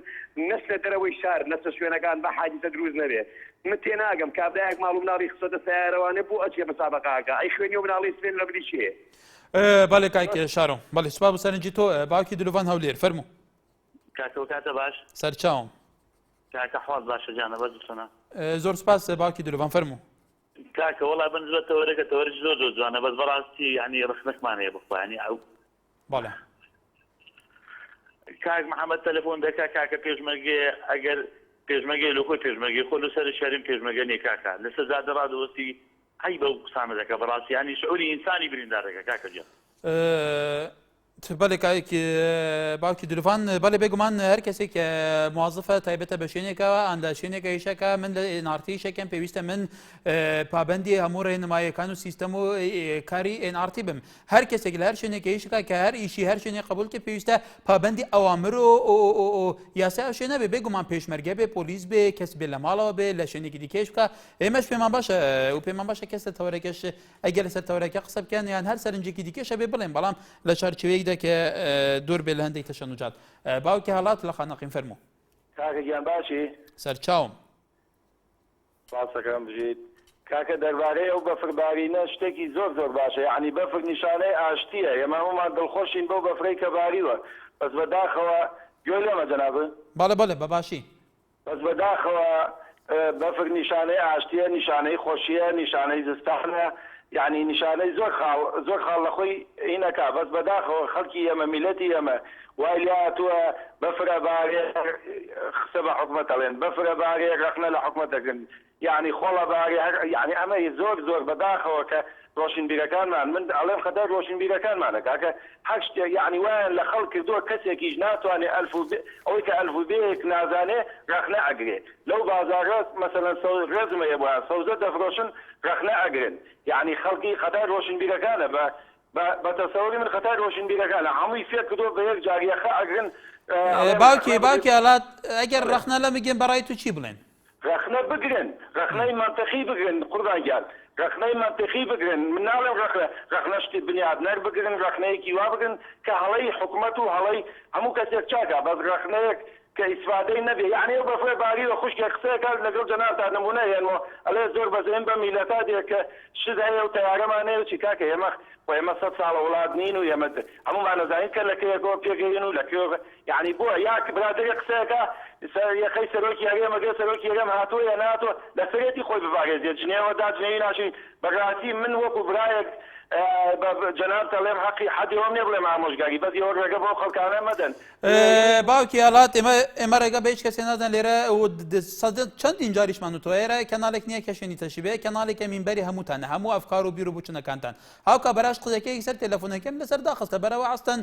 نەچنە دەرەوەی شار نەچە شوێنەکان بە حادیسە دروست نەبێ من تێناگەم کابرایەک ماڵ و مناڵی خسۆتە سیارەوانێ بۆ ئەچێ مسابقەکە ئەی خوێنی و مناڵی سوێن لە بری چییە بەڵێ کاک شارۆ بەڵێ سوپاس بۆ سەرنجی تۆ باوکی دلۆڤان هەولێر فەرموو کاکە کاتە باش سەرچاوم کاکە حواڵ باشە جانە بەزتەنە زۆر سپاس باوکی دلۆڤان فەرموو کاکە وەڵا بن زۆر تەوەرەکە تەوەرەی زۆر زۆر جوانە بەس بەڕاستی ینی ڕخنەکمان هەیە بخوا ینی ئەو بەڵێ کاک محەممەد تەلەفۆن دەکا کاکە پێشمەرگێ ئەگەر پێشمەرگەی لە خۆی پێشمەرگی خۆ لە سەر شەریم پێشمەرگە نێ کاکە لەسەر زادە ڕادەوەستی هەی بەو قسانە دەکە بەڕاستی ینی شعوری ئینسانی بریندارەکە کاکە جان بەڵێ کاک باوکی دلۆڤان بەڵێ بێگومان هەر کەسێک موازفە تایبەتە بە شوێنێکەوە ئەندا شوێنێکە هیچەکە من لە NRT شەکەم پێویستە من پابەندی هەموو ڕێنماییەکان و سیستەم و کاری NRT بم هەر کەسێک لە هەر شوێنێکە هیچەکە کە هەر ئیشی هەر شوێنێک قبول کە پێویستە پابەندی ئەوامر و یاسا شوێنە بێ بێگومان پێشمەرگە بێ پۆلیس بێ کەس بێ لە ماڵەوە بێ لە شوێنێکی دیکەش بکە ئێمەش پێمان باشە و پێمان باشە کەسە تەوەرەکەش ئەگەر لەسەر تەوەرەکە قسە بکەن یان هەر سەرنجێکی دیکەشە بێ بڵێن بەڵام لە چارچوەیەکدا کە دوور بێ لە هەندێک تەشەنجات باوکی هەڵات لە خانەقیم فەرموو کاکە گیان باشی سەرچاوم سپاسەکەم بژیت کاکە دەربارەی ئەو بەفربارینە شتێکی زۆر زۆر باشە یعنی بەفر نیشانەی ئاشتیە ئێمە هەمومان دڵخۆشین بەو بەفرەی کە باریوە بەس بەداخەوە گوێ لێمە جەنابە بەڵێ بەڵێ بەباشی بەس بەداخەوە بەفر نیشانەی ئاشتیە نیشانەی خۆشیە نیشانەی زستانە یعنی نیشانەی زۆر خاڵ لە خۆی هینەکە بەس بەداخەوە خەڵکی ئێمە میلەتی ئێمە وای لاتووە بەفرە بارێ قسە بە حکومەت ئەڵێن بەفرە بارێ ڕەخنە لە حکومەت دەکەن يعني خۆڵە باری يعني ئەمە زۆر بەداخەوە کە ڕۆشنبیرەکانمان من ئەڵێم خەدار ڕۆشنبیرەکانمانە کاکە هەشت یعنی وایە لە خەڵک کردووە کەسێکیش ناتوانێت ئەوەی کە ئەلفوبێیەک نازانێ ڕەخنە ئەگرێ لەو بازارە مەسەلەن ڕێزمەیە بووە سەوزە دەفرۆشن ڕەخنە ئەگرن یعنی خەڵکی خەدار ڕۆشنبیرەکانە بە تەسەوری من خەتار ڕۆشنبیرەکانە هەمووی فێر کردووە بە یەک جاریەخە ئەگرن باوکی هەڵات ئەگەر ڕەخنە لە بگەن بەڕای تو چی بڵێن ڕەخنە بگرن ڕەخنەی منتەقی بگرن قوربانگیان ڕەخنەی منتەقی بگرن من ناڵێم ڕەخنە شتی بنیادنەر بگرن ڕەخنەیەکی وا بگرن کە هەڵەی حکوومەت و هەڵەی هەموو کەسێک چاکە بەس ڕەخنەیەک کە ئیسفادەی نەبێ یعنی ئەو بەفرێ باری و خوشکێک قسەیەکە لەگەڵ جەنابتا نمونە هێنەوە ئەڵێ زۆر بەزێن بە میلەتا دێک کە شت هەیە و تەیارەمان هەیە و چی کاکە ئێمە 100 ساڵە وڵات نین و ئێمە هەمومان نەزانین کە لەکەیەکەوە پێگەین و لەکوێ یعنی بووە یاک برادری قسەیەکە یەخەی سەرۆکی هەرێمەگە سەرۆکی هەرێم هاتووە یا ناتوە لە سەرێتی خۆی ببارێزێت جنێوە داجنێوی ناشین بەڕاستی من وەکو برایەک جەناب دەڵێم حەقی حەدی ئەوم نییە بڵێم ئامۆژگاری بەس ئەوە ڕێگە بۆ خەڵکانە مەدەن باوکی هەڵات ئێمە ڕێگە بە هیچ کەسێ نادەن لێرە چەندین جاریشمان وتووە ئێرە کەناڵێک نییە کە شوێنی تەشیبێ کەناڵێکە مینبەری هەمووتانە هەموو ئەفکار و بیر و بچونەکانتان هاوکە بەراش قسەکەی سەر تەلەفۆنەکەم لەسەر داخستە بەرەوە ئاستەن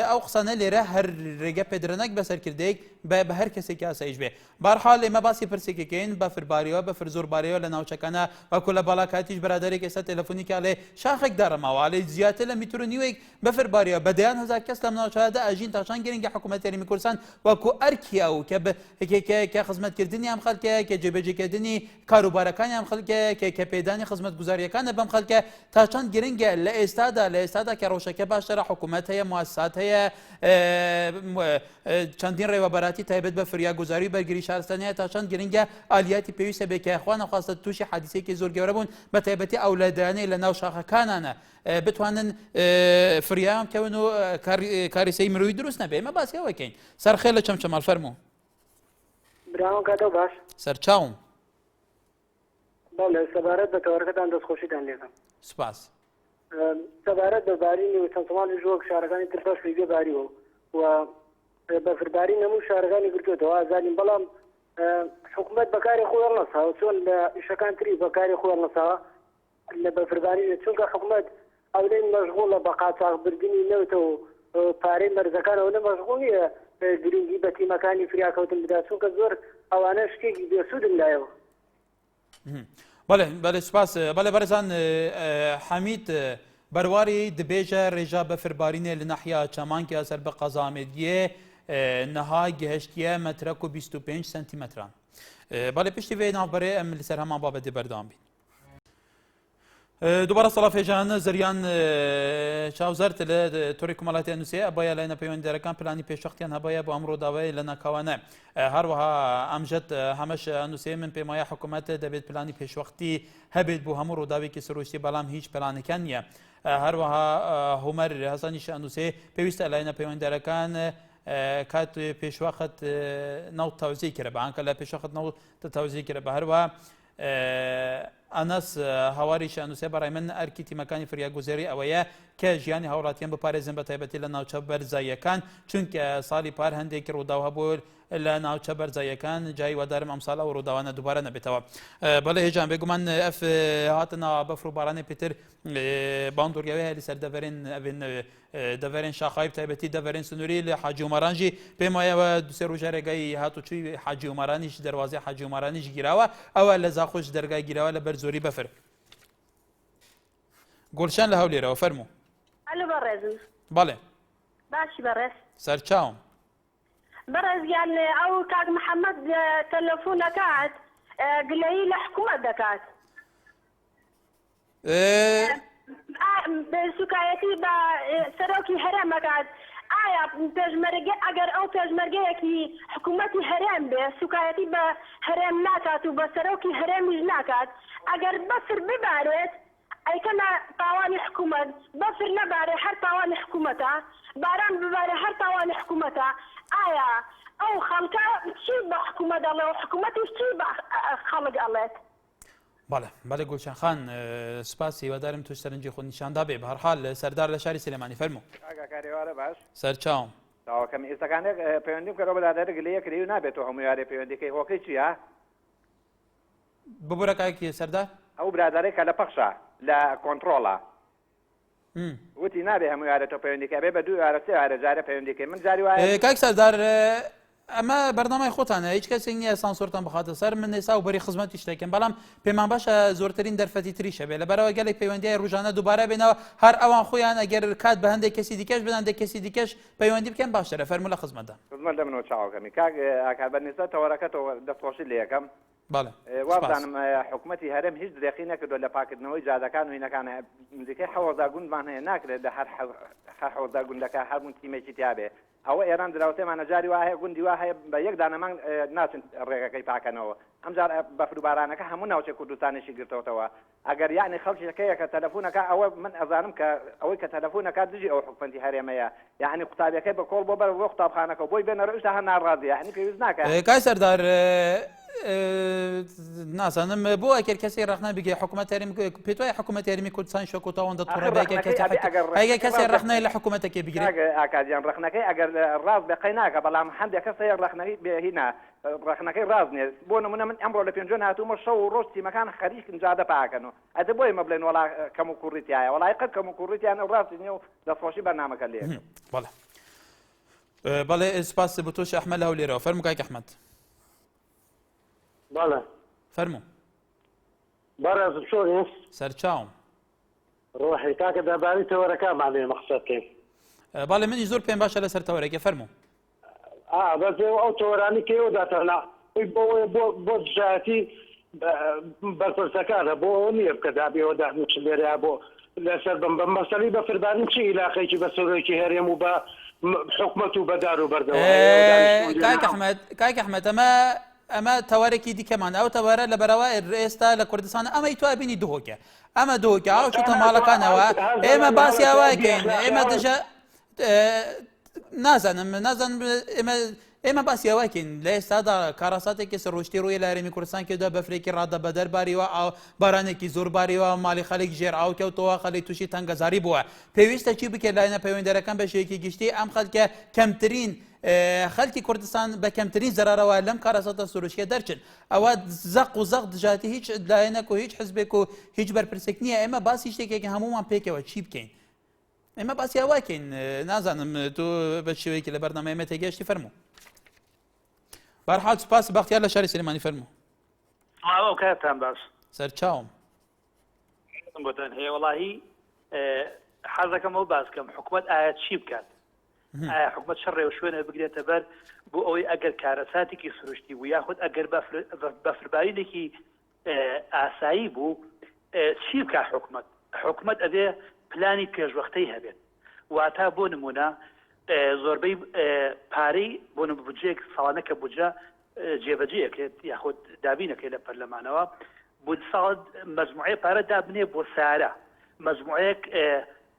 ئەو قسانە لێرە هەر ڕێگە پێدرەنەک بەسەرکردەیەک بە هەر کەسێکی ئاسایش بێ بەرحاڵ ئێمە باسی پرسێکەکەین بەفرباریەوە بەفر زۆربارەوە لە ناوچەکانە وەکو لە باڵاکاتیش برادێک ئێستا تەلەفۆنی کاڵێ شاخێک دارەماوە لێ زیاتر لە میتر و نیوەیەک بەفرباریەوە بە دەیان هەزار کەس لەم ناوچەدا ئاژین تاشان گرنگی حکوومەت یاریمی کوردستان وەکو ئەرکیا و کە خزمەتکردنی ئەم خەڵکەیە کە جێبەجێکردنی کاروبارەکانی ئەم خەڵکەیە کە پێدانی خزمەت گوزاریەکانە بەم خەڵکە تاچەند گرنگە لە ئێستادا کە ڕۆژەکە باشترە حکوومەت هەیە مواسسات هەیە چەندین ڕێوەبەراتی تایبەت بە فریاگوزاری بەرگری شارستانیە تا چەند گرنگە ئالیاتی پێویستە بێ کە یخوا نەخواستە تووشی حادیسێکی زۆر گەورە بوون بە تایبەتی ئەو لەدانەی لە ناو شاخەکانانە بتوانن فریام کەون و کاریسەی مرۆوی دروست نەبێ ئێمە باسی ئەوەکەین سەرخێ لە چەمچەماڵ فەرموو براون کاتەوە باش سەرچاوم بەڵێ سەبارەت بە تەوەرەکەتان دەستخۆشیتان لێکەم سوپاس سەبارەت بە بارینی و چەندسەماڵی ژۆک شارەکانی تر بەش ریگە باریەوە و بەفرباری نەموو شارەکانی گرتوێتەوە ئازادین بەڵام حکوومەت بەکاری خۆی هەڵنەساوە چۆن لە ئیشەکان تری بەکاری خۆی هەڵنەساوە لە بەفرباری چونکە حکوومەت ئەولێن مەشغوڵە بە قاچاقبردنی نەوتە و پارەی مەرزەکانەوە نە مەشغوڵ نیە گرنگی بە تیمەکانی فریاکەوتن بدات چونکە زۆر ئەوانە شتێکی بێسوودن لایەوە بەڵێ سوپاس بەڵێ بەرزان حەمید بەرواری دبێژە ڕێژا بەفربارینێ لە نەحیا چەمانکە سەر بە قەزامێدیە نەها گەهشتیە مەترەک و 25 سنتیمەتران بەڵێ پشتی وێ ناوبەرێ ئەم لەسەر هەمان بابەتێ بەردەوام بین دووبارە سەڵافێژان زریان چاوزەرت لە تۆری کومەڵاتی نووسێ ئەبایە لای نەپەیوەندیدەرەکان پلانی پێشەختیان هەبایە بۆ ئەم ڕۆداوای لە ناکاوانە هەروەها ئەمژەت هەمەش نووسێ من پێمایە حکوومەت دەبێت پلانی پێشوەختی هەبێت بۆ هەموو ڕۆداوێکی سروشتی بەڵام هیچ پلانەکان نییە هەروەها هومەر هەسانیش نووسێ پێویستە لای نەپەیوەندیدەرەکان کات پێشوەخت ناو تاوزی کرە بەانکە لە پێشوەخت ناو تاوزی کرە بە هەروەها ئەنەس هەواری شانووسێ بەڕای من ئەرکی تیمەکانی فریاگوزێری ئەوەیە کە ژیانی هاوڵاتیان بپارێزن بە تایبەتی لە ناوچە بەرزاییەکان چونکە ساڵی پار هەندێک ڕووداو هەبوو لە ناوچە بەرزاییەکان جای وەدارم ئەمساڵ ئەو ڕووداوانە دووبارە نەبێتەوە بەڵێ هێژان بێگومان ئەف هاتنەوە بەفر و بارانی پێتر باندوریاوی هەلی سەر دەڤێرن شاخای تایبەتی دەڤێرن سنووری لە حاجی عومەرانژی پێم وایەوە دوسێ ڕۆژە ڕێگای هاتوچووی حاجی عومەرانیش دەواازەی حاجی عومەرانیش گیراوە ئەوە لە زاخۆش دەرگای گیراوە لە بەرزۆری بەفر گۆلشان لە هەولێرەوە فەرموو ئەلو بەڕێزم بەڵێ باشی بەڕێز سەرچاوم بەڕێزیان ئەو کاک محەممەد تەلەفۆن دەکات گلەیی لە حکوومەت دەکات سوکایەتی بە سەرۆکی هەرێمەکات ئایا پێشمەرگە ئەگەر ئەو پێشمەرگەیەکی حکوومەتی هەرێم بێ سوکایەتی بە هەرێم ناکات و بە سەرۆکی هەرێمیش ناکات ئەگەر بەفر ببارێت ئەیکەنە تاوانی حکوومەت بەفر نەبارێ هەر تاوانی حکوومەتە باران ببارێ هەر تاوانی حکوومەتە ئایا ئەو خەڵکە چی بە حکوومەت ئەڵێ و حکوومەتیش چی بە خەڵک ئەڵێت بەڵێ گوڵشان خان سپاسی هیوادارم توش سەرنجی خۆ نیشاندا بێ بە هەرحاڵ سەردار لە شاری سلێمانی فەرموو کارێوارە باش سەرچاوم تاواکەم ئێستاکانێک پەیوەندیم کەەوە بەدادەر گلەیە کردی و نابێتەوە هەموو یارێ پەیوەندیکەی هۆکەی چیە ببوورە کاکی سەردار ئەو برادێکە لە پەخشە لە کۆنتترۆڵە وتی نابێ هەموو یارە تۆ پەیوەندیکە بێ بە 2 یارە 3 یارە جارە پەیوەندیکە من جاری وایە کاک سەردار ئەمە بەرنامەی خۆتانە هیچ کەسێک نییە سانسۆرتان بخاتە سەر من ئێستا و بەری خزمەتی شتێکم بەڵام پێمان باشە زۆرترین دەرفەتی تریشە بێ لەبەرەوە گەلێک پەیوەندیای ڕۆژانە دووبارە بێنەوە هەر ئەوان خۆیان ئەگەر کات بە هەندێک کەسی دیکەش بدەن دە کەسی دیکەش پەیوەندی بکەن باشترە فەرموو لە خزمەتدا خزمەت لە منەوە چاوەکەمی کاک ئاکار بەرنیسا تەوەرەکەتەوە دەستخۆشی لە یەکەم وابزانم حکوومەتی هەرێم هیچ درێخی نەکردو لە پاکردنەوەی جادەکان و هینەکانە نزیکەی 10 گوندمان هەیە ناکرێت لە هەر 10 گوندەکە هەرمون تیمێکی تیاابێ ئەوە ئێران دراوتێمانە جاری وایە گوندی وا هەیە بە یەک دانەمان ناچن ڕێگەکەی پاکەنەوە ئەمجار بەفروبارانەکە هەموو ناوچە کوردستانیشی گرتەوەتەوە ئەگەر یعنی خەڵکیەکەیە کە تەلەفۆنەکە ئەوە من ئەزانم کە ئەوەی کە تەلەفۆنەکە دژی ئەو حکومەتی هەرێمەیە یعنی قوتابیەکەی بە کۆڵ بۆ بەر بۆ قوتابخانەکە بۆی بێنەرە ئێستا هەر ناڕازی یعنی پێویست ناکات کای سەردار نازانم بۆ ئەگەر کەسی ڕخنا بگێ حکوومەت پێ وایە حکوومەت یاریمی کوردستان شۆکۆتەوەندە تووڕە ئەگە کەسی ڕخنای لە حکوومەتەکە بگرێت ئاکادیان ڕخنەکەی ئەگەر ڕاست بەقەی ناکە بەڵام هەندێک کەسەیە ڕخنەکەی بێهینا ڕخنەکەی ڕاز نیە بۆ نمونە من ئەمڕۆ لە پێنجۆن هاتوومە شەو و ڕۆژ تیمەکان خەریکن جادە پاکەنەوە ئەدە بۆی مە بڵێن وڵا کەم و کوڕیتیایە وڵای قەت کەم و کوڕیتیانە ڕاستی نیە و دەستخۆشی بەرنامەکە لێ بەڵێ سپاس بۆ تۆش ئەحمەد لە هەولێرەوە فەرموو کاک ئەحمەد بەڵێ فەرموو بەڕێز چۆنی سەرچاوم ڕۆحی کاکە دەربارەی تەوەرەکانمان مەقسەدکەین بەڵێ منی زۆر پێم باشە لەسەر تەوەرەکە فەرموو بەس ئەو تەوەرانی کەیەوەداتەنا بۆ دژایەتی بەرپرسەکانە بۆ ئەو نییە بکە دابێەوە داهنووچ لێرە بۆ لەسەر بم بە مەسەلی بەفربانی چی عیلاقەیەکی بە سەرۆکی هەرێم و بە حکومەت و بەدار و بەردەوام کاک ئەحمەد ئەمە تەوارێکی دیکەمان ئەو تەوارە لە بەرەوە ئێستا لە کوردستان ئەمەی تو بینی دهۆکە ئەمە دۆکە ئەو چوتە ماڵەکانەوە ئێمە باسی ئەوەکەین ئێمە دژە نازانم ئێمە باسی ئەوەکەین لە ئێستادا کاراساتێکی سەرۆشتی ڕووی لە هەرێمی کوردستان کێدا بەفرێکی ڕادە بە دەرباریەوە ئەو بارانێکی زۆر باریەوە ماڵی خەڵک ژێر ئاو کەوتەوە خەڵی تووشی تەنگەزاری بووە پێویستە چی بکرێت لایەنە پەیوەندیەرەکان بە شێوەیەکی گشتی ئەم خەڵکە کەمترین خەڵکی کوردستان بە کەمترین زەرارەوە لەم کاراساتە سروشتیە دەرچن ئەوە زەق و زەق دژاتی هیچ لایەنەک و هیچ حزبێک و هیچ بەرپرسێک نییە ئێمە باسی شتێکێکی هەمومان پێکەوە چی بکەین ئێمە باسی ئەوەکەین نازانم تۆ بە شێوەیەکی لە بەرنامە ئێمە تێگەشتی فەرموو بەرحال سوپاس بەختیار لە شاری سلێمانی فەرموو کاتان باش سەرچاوم بۆتان هەیە وەڵاهی حەزەکەم ئەو باسکەم حکومەت ئایا چی بکات ئایا حکومەت شەڕێ و شوێنە بگرێتە بەر بۆ ئەوەی ئەگەر کارەساتێکی سروشتی بوو یاخود ئەگەر بەفربارینێکی ئاسایی بوو چی بکە حکومەت ئەبێ پلانی پێشوەختەی هەبێت واتە بۆ نمونە زۆربەی پارەی بۆ بودجەیەک ساڵانەکە بودجە جێبەجێەکرێت یاخود دابینەکەی لە پەرلەمانەوە بۆ ساڵ مەجموعەیە پارە دابنێ بۆ سارە مەجموعەیەک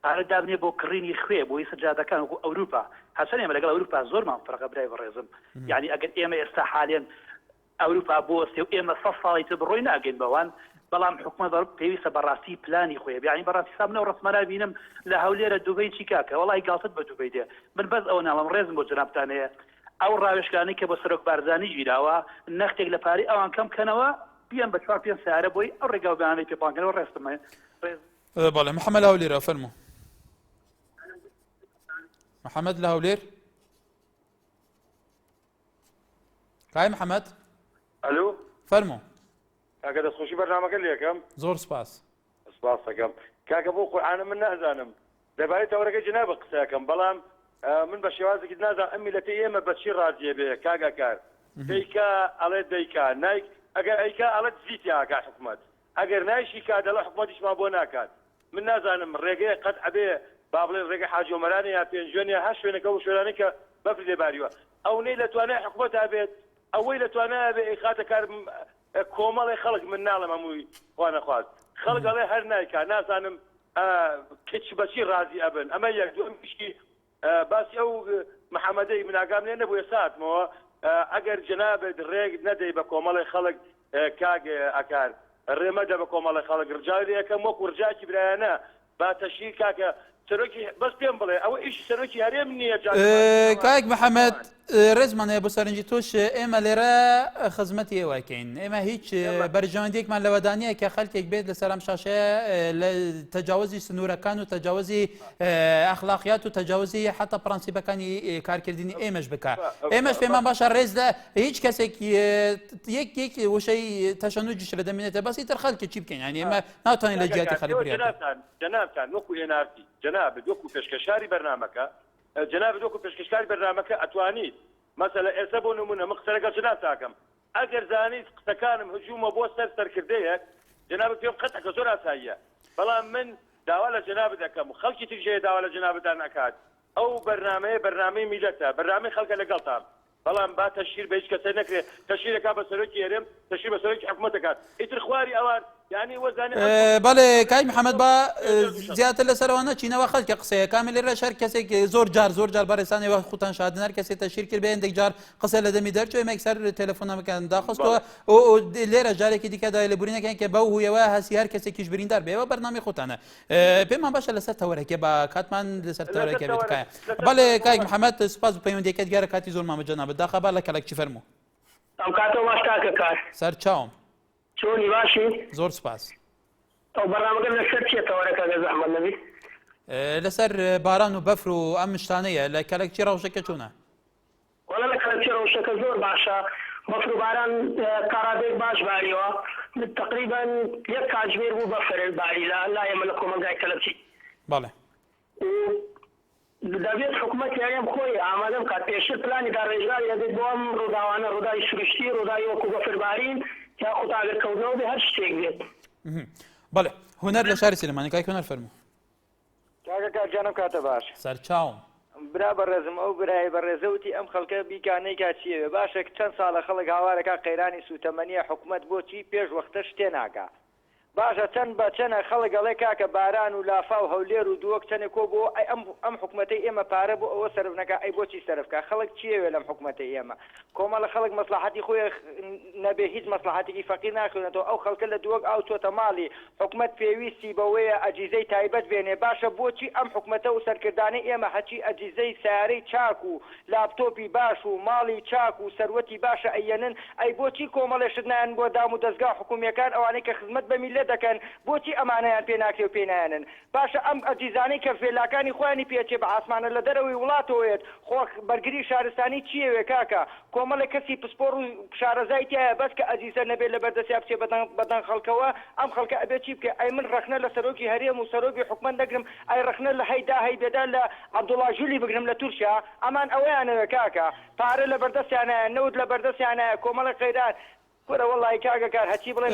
پارە دابنێ بۆ کڕینی خوێ بۆی سەجادەکان وەکو ئەوروپا هەچەن ئێمە لەگەڵ ئەوروپا زۆرمان فەرقە برای بەڕێزم یعنی ئەگەر ئێمە ئێستا حالێن ئەوروپا بۆستێ و ئێمە 100 ساڵی تر بڕۆی ناگەین بەوان بەڵام حکومەت پێویستە بەڕاستی پلانی خۆی یعنی بەڕاستی سامنەوە ڕسمەرا بینم لە هەولێرە دوبەی چی کاکە وەڵای گاڵتت بە دوبەی دێ من بەس ئەو ناڵم ڕێزم بۆ جنابتان هەیە ئەو ڕاوێشکانی کە بە سەرۆک بارزانی گیراوە نەختێک لە پارەی ئەوان کەم کەنەوە بیان بە 4-5 سیارە بۆی ئەو ڕێگا و بەیانەی پێپانکەنەوە ڕێستمە بەڵێ محەممەد لە هەولێرە فەرموو محەممەد لە هەولێر کای محەممەد ئەلو فەرموو کاکە دەستخۆشی بەرنامەکە لە یەکەم زۆر سپاس سپاس دەکەم کاکە بۆ قورئانە من نازانم دەبارەی تەوەرەکەی جەنابە قسەکەم بەڵام من بە شێوازێکی نازانم ئەم میلەتەی ئێمە بەچی ڕاجێ بێ کاگەکار دەیکا ئەڵێ دەیکا نایک ئەگەر ئەیکا ئەڵێت زیتی ئاکا حکومەت ئەگەر نایشی کا دەڵێ حکومەتیشمان بۆ ناکات من نازانم ڕێگەیە قەت ئەبێ با بڵێن ڕێگە حاجۆمەرانە یا پێنجێنە هەر شوێنەکە و شوێنانەی کە بەفر لێباریوە ئەو نەی لە توانای حکومەت هەبێت ئەوەی لە توانای بێ ئیخاتە کار کۆمەڵی خەڵک من ناڵم هەمووی خوا نەخواست خەڵک ئەڵێ هەر نایکا نازانم کچ بەچی ڕازی ئەبن ئەمە یەک دوم پشتی باسی ئەو محەممەدەی مناگام لێ نەبووە ساتمەوە ئەگەر جەنابێت ڕێک نەدەی بە کۆمەڵی خەڵک کاگ ئەکار ڕێمەدە بە کۆمەڵی خەڵک ڕجاوی یەکەم وەکو ڕجاکی برایانە با تەشیر کاکە سەرۆکی بەس پێم بڵێ ئەوە ئیش سەرۆکی هەرێم نییە کاک محەممەد ڕێزمانەیە بۆ سەرنجی تۆش ئێمە لێرە خزمەتی ئێوەکەین ئێمە هیچ بەرژەوەندێکمان لەوەدانەیە کە خەڵکێک بێت لە سەرام شاشەیە لە تەجاوزی سنوورەکان و تەجاوزی ئەخلاقیات و تەجاوزی حتا پرەنسیبەکانی کارکردنی ئێمەش بکە ئێمەش پێمان باشە ڕێز لە هیچ کەسێک یەک وشەی تەشەنوجیش لە دەمێنێتە بەسی تر خەڵکی چی بکەین ینی ئێمە ناتوانین لە جیاتی خەڵک بڕیان جەنابتان وەکو هێنارتی جەنابێت وەکو پێشکەشاری بەرنامەکە جناب دوکو پێشکەشکاری بەرنامەکە ئەتوانیت مەسەلە ئێستا بۆ نمونە من قسەرەگە جناب تاکەم ئەگەر زانیت قسەکانم هجوومە بۆ سەرکردەیەک جنابەت پێم قەتەکە زۆر ئاساییە بەڵام من داوا لە جنابەت دەکەم و خەڵکی تریژەیە داوا لە جنابەتان نەکات ئەو بەرنامەیە بەرنامەی میلەتە بەرنامەی خەڵکە لەگەڵتان بەڵام با تەشیر بە هیچ کەسە نەکرێت تەشیرەکە بە سەرۆکی هێرم تەشیر بە سەرۆکی حکوومەتەکات ئیتر خواری ئەوان يعني وزاني بله کای محمد با زیاتر لەسەرەوەنە چینەوە خەڵکە قسەیە کامل لێرە شەر کەسێک زۆر جار بەڕێستانەوە خوتان شادن هەر کەسێک تەشیر کرد بە هەندێک جار قسە لە دەمی دەرچوە ئێمە یەکسەر تەلەفۆنەکەن داخستەوە لێرە جارێکی دیکە دای لە بورینەکەن کە بەو هویەوە هەسی هەر کەسێکیش بریندار بێەوە بەرنامی خۆتانە پێمان باشە لەسەر تەوەرەکە بە کاتمان لەسەر تەوەرەکە بێتکایە بەڵێ کای محەممەد سوپاس پەیوەندیەکەت گەرە کاتی زۆر مامە جەنابەت داخەبا لە کەلەکچی فەرموو ئەم کاتەوە باشتاکە کار سەرچاوم چۆنی باشی زۆر سپاس ئەو بەڕامەکە لەسەر چێتەوەرەکە لە زەحمەت نەبی لەسەر باران و بەفر و ئەم شتانەیە لە کەلەکچی ڕەوشەکە چۆنە وەڵا لە کەلەکچی ڕەوشەکە زۆر باشە بەفر و باران کارابێک باش باریەوە تقریبا یەک کاتژمێر بوو بەفر باری لا ئێمە لە کۆمەلگای کەلەکچی بەڵێ دەبێت حکوومەت یاریان خۆی ئامادە بکات پێشتر پلانی داڕێژگاری دەبێت بۆ ئەم ڕووداوانە ڕووداوی سروشتی ڕووداوی وەکو بەفربارین یا قوتاگەرکەوتنەوە بێ هەر شتێک بێت بەڵێ هونەر لە شاری سلێمانی کای هونەر فەرموو کاکە جانم کاتە باش سەرچاوم برا بەڕێزم ئەو برای بەڕێزەوتی ئەم خەڵکە بیکانەی کاچیەوێ باشە چەند ساڵە خەڵک هاوارەکە قەیرانی سوتەمەنیە حکوومەت بۆچی پێش وەختە شتێ ناکا باشە چەند بە چەنە خەڵگەڵێ کاکە باران و لافا و هەولێر و دووەک چەنێک کۆ بۆ ئەم حکوومەتەی ئێمە پارە بۆ ئەوە سەرف نەکە ئەی بۆچی سەرفکە خەڵک چیەوێ لەم حکوومەتەی ئێمە کۆمەڵە خەڵک مەسلحەتی خۆی نەبێ هیچ مەسلحەتێکی فەقیر ناخوێنێتەوە ئەو خەڵکە لە دووەک ئاو چۆتە ماڵی حکوومەت پێویستی بەوەیە ئەجیزەی تایبەت بێنێ باشە بۆچی ئەم حکوومەتە و سەرکردانی ئێمە هەچی ئەجیزەی سیارەی چاک و لاپتۆپی باش و ماڵی چاک و سەروەتی باشە ئەیەنن ئەی بۆچی کۆمەڵێشت نایەن بۆ دام و دەستگا حکوومیەکان ئەوانەی کە خزمەت بە میلەت دەکەن بۆچی ئەمانەیان پێ ناکرێ و پێنایەنن باشە ئەم ئەجیزانەی کە فێلاکانی خۆیانی پێچێ بە ئاسمانە لە دەرەوەی وڵاتەوەیەت خۆ بەرگری شارستانی چیەوێ کاکە کۆمەڵێک کەسی پسپۆڕ و شارەزای تایە بەس کە ئەجیزە نەبێت لە بەردەستیا بچێ بەدەن خەڵکەوە ئەم خەڵکە ئەبێت چی بکە ئەی من ڕەخنە لە سەرۆکی هەرێم و سەرۆکی حکومەت دەگرم ئەی ڕەخنە لە هەیدا هەیبێدا لە عەبدوڵڵا ژولی بگرم لە تورکیا ئەمان ئەوەیانەوە کاکە پارە لە بەردەستیانایە نەوت لە بەردەستیانایە کۆمەڵێک قەیران وەرە وەڵی کاکە کار هەچی بڵێ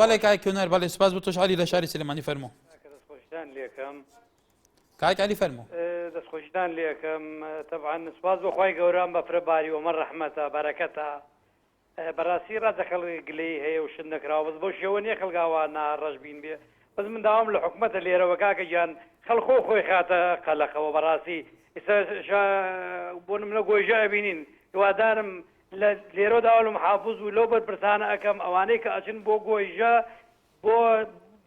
بەڵێ کای کونەر بەڵێ سپاس بۆ تۆش عەلی لە شاری سلێمانی فەرموو دەستخۆشیدان لێکم کاک عەلی فەرموو دەستخۆشیدان لێکم طبعا سپاس بۆ خوای گەوران بە فرەباری ومە ڕەحمەتە بەرەکەتە بەڕاستی ڕازە خەڵکی گلەی هەیە و شت نەکراوە بەس بۆ شێوە نییە خەڵگاوە ناڕەش بین بێ بەس من داوام لە حکوومەتە لێرەوە کاکە گیان خەڵخۆ خۆی خاتە قەلەقەوە بەڕاستی ئێستا بۆ نمونە گۆیژە ئەبینین هیوادارم لە لێرە داوە لە محافوظ و لەو بەرپرسانە ئەەکەم ئەوانەی کە ئەچن بۆ گۆیژە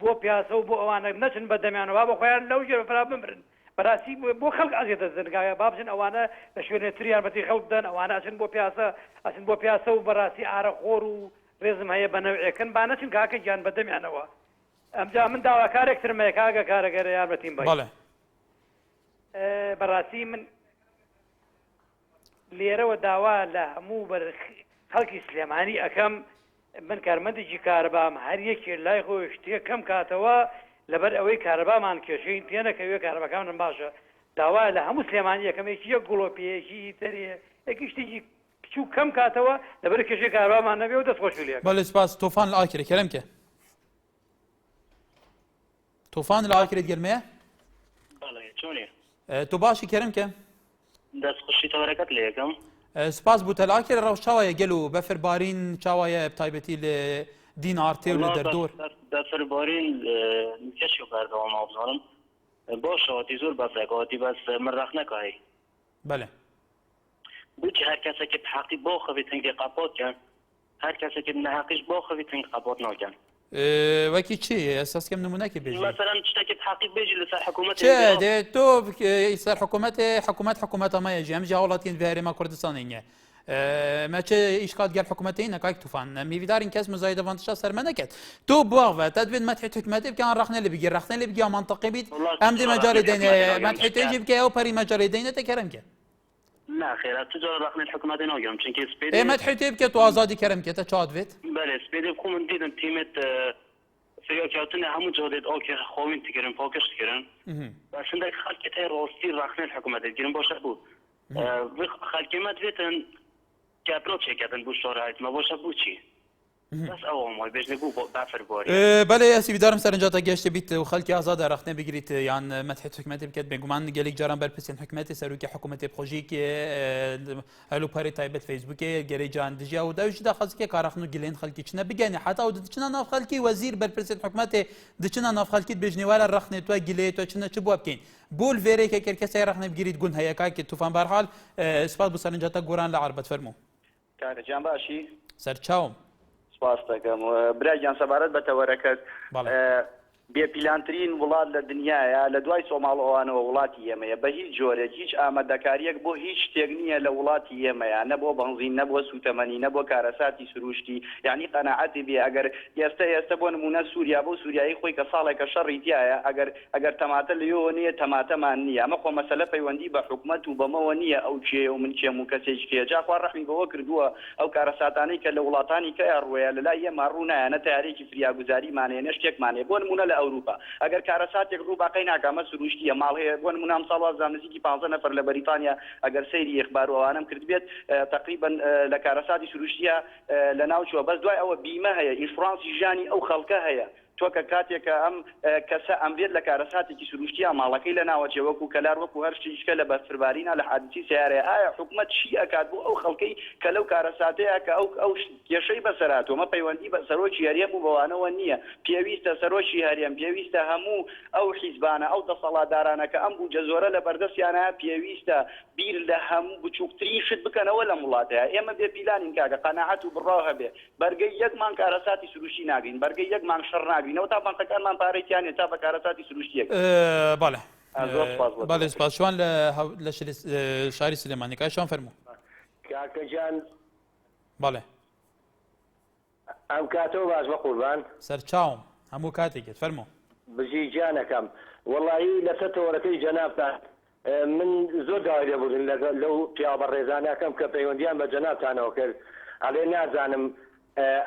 بۆ پیاسە و بۆ ئەوانە نەچن بە دەمیانەوە بە خۆیان لەو ژێرە فرا بمرن بەڕاستی بۆ خەڵک ئازێتە زنگایە با بچن ئەوانە لە شوێنێتریان بەتی خەڵک دەن ئەوانە ئەچن بۆ پیاسە و بەڕاستی ئارەخۆر و ڕێزم هەیە بە نەوعێکن با نەچن کاکە گیان بە دەمیانەوە ئەمجا من داواکارێکترمەیە کاگە کارەگەرە یارمەتیم بڵێ بەڕاستی من لێرەوە داوا لە هەموو خەڵکی سلێمانی ئەەکەم من کارمەندێکی کارەبام هەر یەکێ لای خۆی شتێک کەم کاتەوە لەبەر ئەوەی کارەبامان کێشەین پێنەکەوێ کارەبەکانم باشە داوا لە هەموو سلێمانی یەکەمێکی یەک گوڵۆپیەکی تەرێ یەکی شتێکی کچوو کەم کاتەوە لەبەر کێشەی کارەبامان نەبێ و دەستخۆش لێ بەڵێ سپاس تۆفان لە ئاکرێ کەرەمکە تۆفان لە ئاکرێت گەرمەیە چۆنێ تۆ باشی کەرەمکە دەستخۆشی تەوەرەکەت لێ یەکەم سپاس بوو تەلاکێ ڕەوش چاوایە گەل و بەفربارین چاوایە تایبەتی لە دینارتێ و لە دەردۆر بەفربارین کەشی کاردەوە ماوزانم باشەوەتی زۆر بەفرێکەوەتی بەس من ڕەخ نەکایی بەڵێ بۆچی هەر کەسێکی بحەقی بۆ خەوی تەنگی قاپۆتکەن هەر کەسێکی نەحەقیش بۆ خەوی تەنگی قاپۆت ناکەن وەکی چی ئێساسکەم نمونەکی بێژی مثلا شتێکی تحقیق بێژی لەسەر حکوومەت چێ دێ تۆ سەر حکوومەت ئەمایەژی ئەمجا وڵاتین هەرێما کوردستانینە ماچە ئیشقات گەل حکوومەتینە کاک توفان میویدارین کەس مزای دەڤانتشا سەرمە نەکرد تۆ بواغە تا دوێن مەتحیت حکومەتی بکەن ڕخنە لە بگیر ڕخنە لە بگیا منطقی بیت ئەم دی مەجاری دێنێ مەتحیتێژی بکە ئەو پەری مەجاری دێنێتە کەرم کە ناخێرا تجار ڕخنە الحکوومەتی ناگەم چونکی سپێد مەتحیتێ بکە تو ئازادی کەرم کێتە چاوت بێت بەێ سپێدێ بخۆ من دیدم تیمێت فێکاتونە هەموو جۆدێت ئەو کێ خۆین تکردن فۆکەش تکردن باشندێک خەڵکێت هەیە ڕۆستی ڕخنە الحکوومەتی گرن بۆشە بوو خەڵکیمەت بێتن کابرۆچێکەکەن بوو شۆڕایەتمە بۆشە بوو چی بەس ئەوەمای بێژنە بوو بۆ بافەربواری بەڵێ ئەسیویدارم سەرنجاتە گەشتە بیت و خەڵکی ئازادە ڕخنە بگریت یان مەتحیت حکومەتی بکەت بێگومان گەلێک جاران بەرپرسێن حکومەتی سەرروکی حکوومەتی بخۆژیکێ هەلوپەری تایبەت فەیسبووکێ گەرەی جان دژیا و داویشدا خەڵکێ کارەخن و گلێن خەڵکی چنە بگەنێ حتا و دچنە ناو خەڵکی وەزیر بەرپرسێن حکومەتێ دچنە ناو خەڵکیت بێژنێوارە ڕخنێ توە گلێ تۆ چنە چ بووە بکەین بۆ لێرێکە کەرکەسای ڕخنە بگیریت گون هەیە کاکی توفان بەرحاڵ سپاس بۆ سەرنجاتە گۆران لە عربەت فەرموو کاکەجان باشی سەرچاوم سپاس دەکەم برایان سەبارەت بە تەوەرەکەت بێپیلانترین وڵات لە دنیاە لە دوای سۆماڵەوانەوە وڵاتی ئێمەیە بە هیچ جۆرێک هیچ ئامادەکاریەک بۆ هیچ شتێک نییە لە وڵاتی ئێمەیە نەبووە بەنزین نەبووە سوتەمەنی نەبووە کارەساتی سروشتی یعنی قەنەعەتی بێ ئەگەر ئێستا بۆ نمونە سووریا بۆ سووریایی خۆی کە ساڵێکە شەڕی تایە ئەگەر تەماتە لەوە نییە تەماتەمان نییە ئەمە خۆ مەسەلە پەیوەندی بە حکومەت و بەمەوە نییە ئەو چێ و من چێم و کەسێک کێجا خوا ڕەحمی بەوە کردووە ئەو کارەساتانەی کە لە وڵاتانی کە ڕوەیە لەلای ئێمە ڕوونایە نە تارێکی فریاگوزاریمانەیە نە شتێکمانەیە بۆ نمونە لە ئەوروپا ئەگەر کارەساتێک ڕوو باقی ناکامە سروشتیە ماڵ هەیە بۆ نمونە ئەمساڵ زانستی 15 نەفەر لە بەریتانیا ئەگەر سەیری ئەخبار و ئەوانم کرد بێت تقریبا لە کارەساتی سروشتیە لە ناوچووە بەس دوای ئەوە بیمە هەیە ئینشورانسی ژانی ئەو خەڵکە هەیە تۆ کە کاتێکە ئەم کەسە ئەمرێت لە کارەساتێکی سروشتیە ماڵەکەی لە ناوەچێ وەکو کەلار وەکو هەر شتێکە لە بەرفربارینە لە حادسی سیارەیە ئایا حکومەت چی ئەکات بۆ ئەو خەڵکەی کە لەو کارەساتەیە کە ئەو کێشەی بەسەراتەوە مە پەیوەندی بە سەرۆکی هەرێم و بەوانەوە نییە پێویستە سەرۆکی هەرێم پێویستە هەموو ئەو حیزبانە ئەو دەسەڵاتدارانە کە ئەم بوجە زۆرە لە بەردەستیانە پێویستە بیر لە هەموو بچووکترین شت بکەنەوە لە وڵاتەیە ئێمە بێ پیلانین کاکە قەناعەت و بڕا هەبێ بەرگەی یەکمان کارەساتی سروشتی ناگرین بەرگەی یەکمان شەڕ ناگرینەوە تا بانقەکانمان پارێکیان تا بە کارەساتی سروشتیەک بەڵێ بەڵێ سپاسوان لە شاری سلێمانیکای شان فەرموو کاکەجان بەڵێ ئەم کاتەوە باش بە قوربان سەرچاوم هەموو کاتێکت فەرموو بژی جانەکەم وەڵایی لەسەر تەوەرەکەی جەنابتان من زۆر داوای لێبوردن لەو پیاوە ڕێزانەکەم کە پەیوەندیان بە جەنابتانەوە کرد ئەڵێ نازانم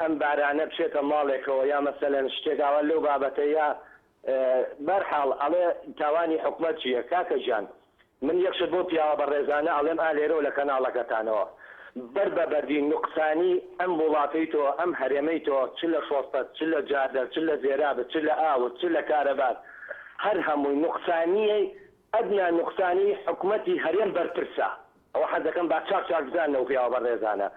ئەم بارانە بچێتە ماڵێکەوە یا مەسەلەن شتێکاوە لەو بابەتەیە بەرحاڵ ئەڵێ تاوانی حکومەت چییە کاکەجان من یەکشت بۆ پیاوە بە ڕێزانە ئەڵێم ئالێرەوە لە کەناڵەکەتانەوە بەر بە بەردی نوقسانی ئەم وڵاتەی تۆ ئەم هەرێمەی تۆ چ لە شۆستەت چ لە جادە چ لە زێرابێت چ لە ئاوت چ لە کارەبات هەر هەمووی نوقسانیە ئەدنا نوقسانی حکومەتی هەرێم بەرپرسە ئەوە حەزەکەم با چاک بزانەوە پیاوە بە ڕێزانە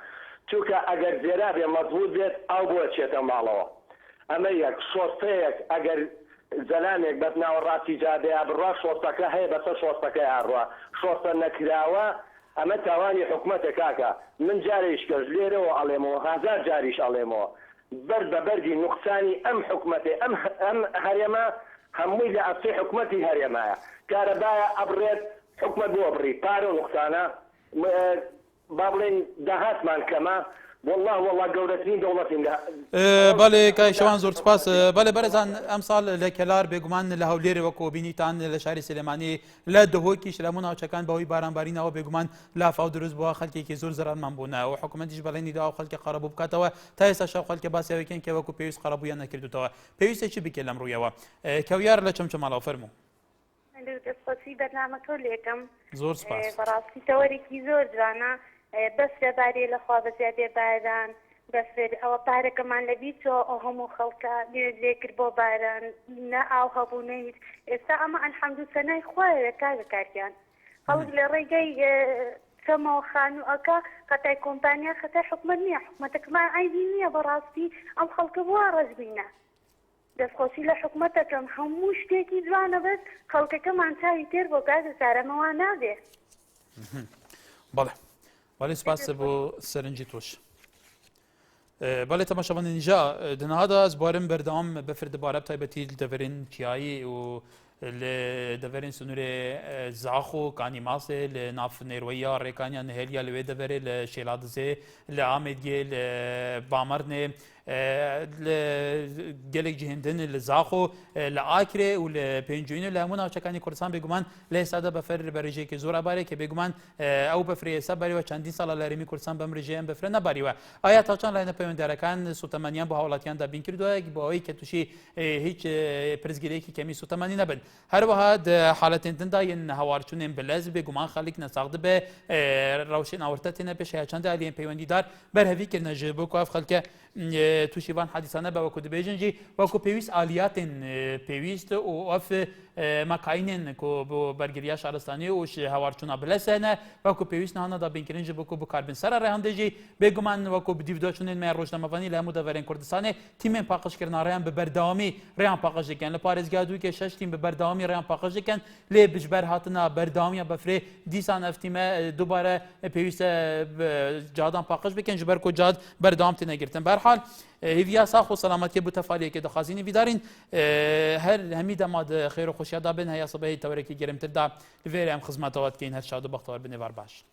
چونکە ئەگەر زێرابێ مەزبوط بێت ئەو بۆ چێتە ماڵەوە ئەمە یەک شۆستەیەک ئەگەر زەلامێک بەت ناوەڕاستی جادەیە بڕوا شۆستەکە هەیە بەسەر شۆستەکەی ئاڕوا شۆستە نەکراوە ئەمە تاوانی حکومەتە کاکە من جارێش کەس لێرەوە ئەڵێمەوە هازار جاریش ئەڵێمەوە بەر بە بەردی نوقسانی ئەم حکومەتێ ئەم هەرێمە هەمووی لە ئەفسی حکومەتی هەرێمایە کارەبایە ئەبڕێت حکومەت بۆ بڕی پارە و نوقسانە با بڵێن داهاتمان کەمە والله گەورەترین دەوڵەتین بەڵێ کای شەوان زۆر سپاس بەڵێ بەرەزان ئەمساڵ لە کەلار بێگومان لە هەولێرە وەکو بینیتان لە شاری سلێمانی لە دهۆکیش لە هەموو ناوچەکان بەهۆی بارانبارینەوە بێگومان لافاو دروست بووە خەڵکێکی زۆر زەرانمان بوونەوە حکومەتیش بەڵێنی داوە خەڵکی قەرەبوو بکاتەوە تا ئێستا شەو خەڵکی باسیەوەکەن کە وەکو پێویست قەرەبوویان نەکردوتەوە پێویستە چی بکێت لەم ڕوویەوە کەویار لە چەمچەماڵەوە فەرموو دەستخۆشی بەرنامەکە لێکم زۆر سپاس بەڕاستی تەوەرێکی زۆر جوانە بەس لەبارەی لەخوا بەزیادێ باران بەسێت ئەوە پارەکەمان لەبییتەوە ئەو هەموو خەڵکە لێ کرد بۆ باران نە ئاو هەبوو نەهیت ئێستا ئەمە ئەلحەمدو سەنای خوایە کارەکاریان خەڵک لە ڕێگەی کەمەوە خانووەکە قەتای کۆمپانیا خەتای حکومەت نییە حکومەتەکەمان ئایدی نییە بەڕاستی ئەم خەڵکە بووە ڕەزبینە دەستخۆشی لە حکومەتەکەم هەموو شتێکی جوانە بەس خەڵکەکەمان چاوی تێر بۆ گازەسارەمەوە نابێ بەڵێ سپاس بۆ سەرنجی تۆش بله تماشاوان اینجا دنهادا از بارم بردام بفرد باره تایبتی دورین چیایی و لدورين سنور زاخو كاني ماسي لناف نيرويا ريكانيا نهيليا لوي دوري لشيلادزي لعامدجي لبامرني لجلك جهندن لزاخو لآكري ولبينجوين لهمونا وشكاني كردستان بيجومان لساده بفر بريجي كزور أباري كبيجومان أو بفري سباري وچندين سال لريمي كردستان بمريجي هم بفر نباري و آيا تاچان لين بيون دركان سوتمانيان بهاولاتيان دا بين كردو باوي كتوشي هيچ برزگيري كي كمي سوتماني نبن هر واحد حالتين تنداين هوارچون بلاز بيجومان خليك نساقد به روشن اورتتين بش هيچند علين بيوندي دار برهوي كرنا جبو كاف خلك توشيوان حديثانه بوكو دبيجنجي وكو بيويس آلياتن بيويست او اف مكاينن كو برگريا شهرستاني وش هوارچونا بلسنه وكو بيويس نهانا دا بينكرنج بوكو بكاربن سرا رهندجي بيگومان وكو بديفداشونن ما روشنامه‌وانی لهمو دورين كردستان تيمن پاقش كرنا ريان ببردامي ريان پاقش كن لپاريزگادو که 6 تيم ببردامي ريان پاقش كن لي بجبر هاتنا بردامي بفري ديسان افتيمه دوباره بيويس جادان پاقش بكن جبر كو جاد بردام تنگرتن برحال هيفيا ساخو سلامتي بو تفالي كده خازيني فيدارين هر هميدا ماد خير و خوشيا دابن هيا صباحي توركي گرمتر دا لفيري ام خدماتوات كين هر شادو بختار بنوار باش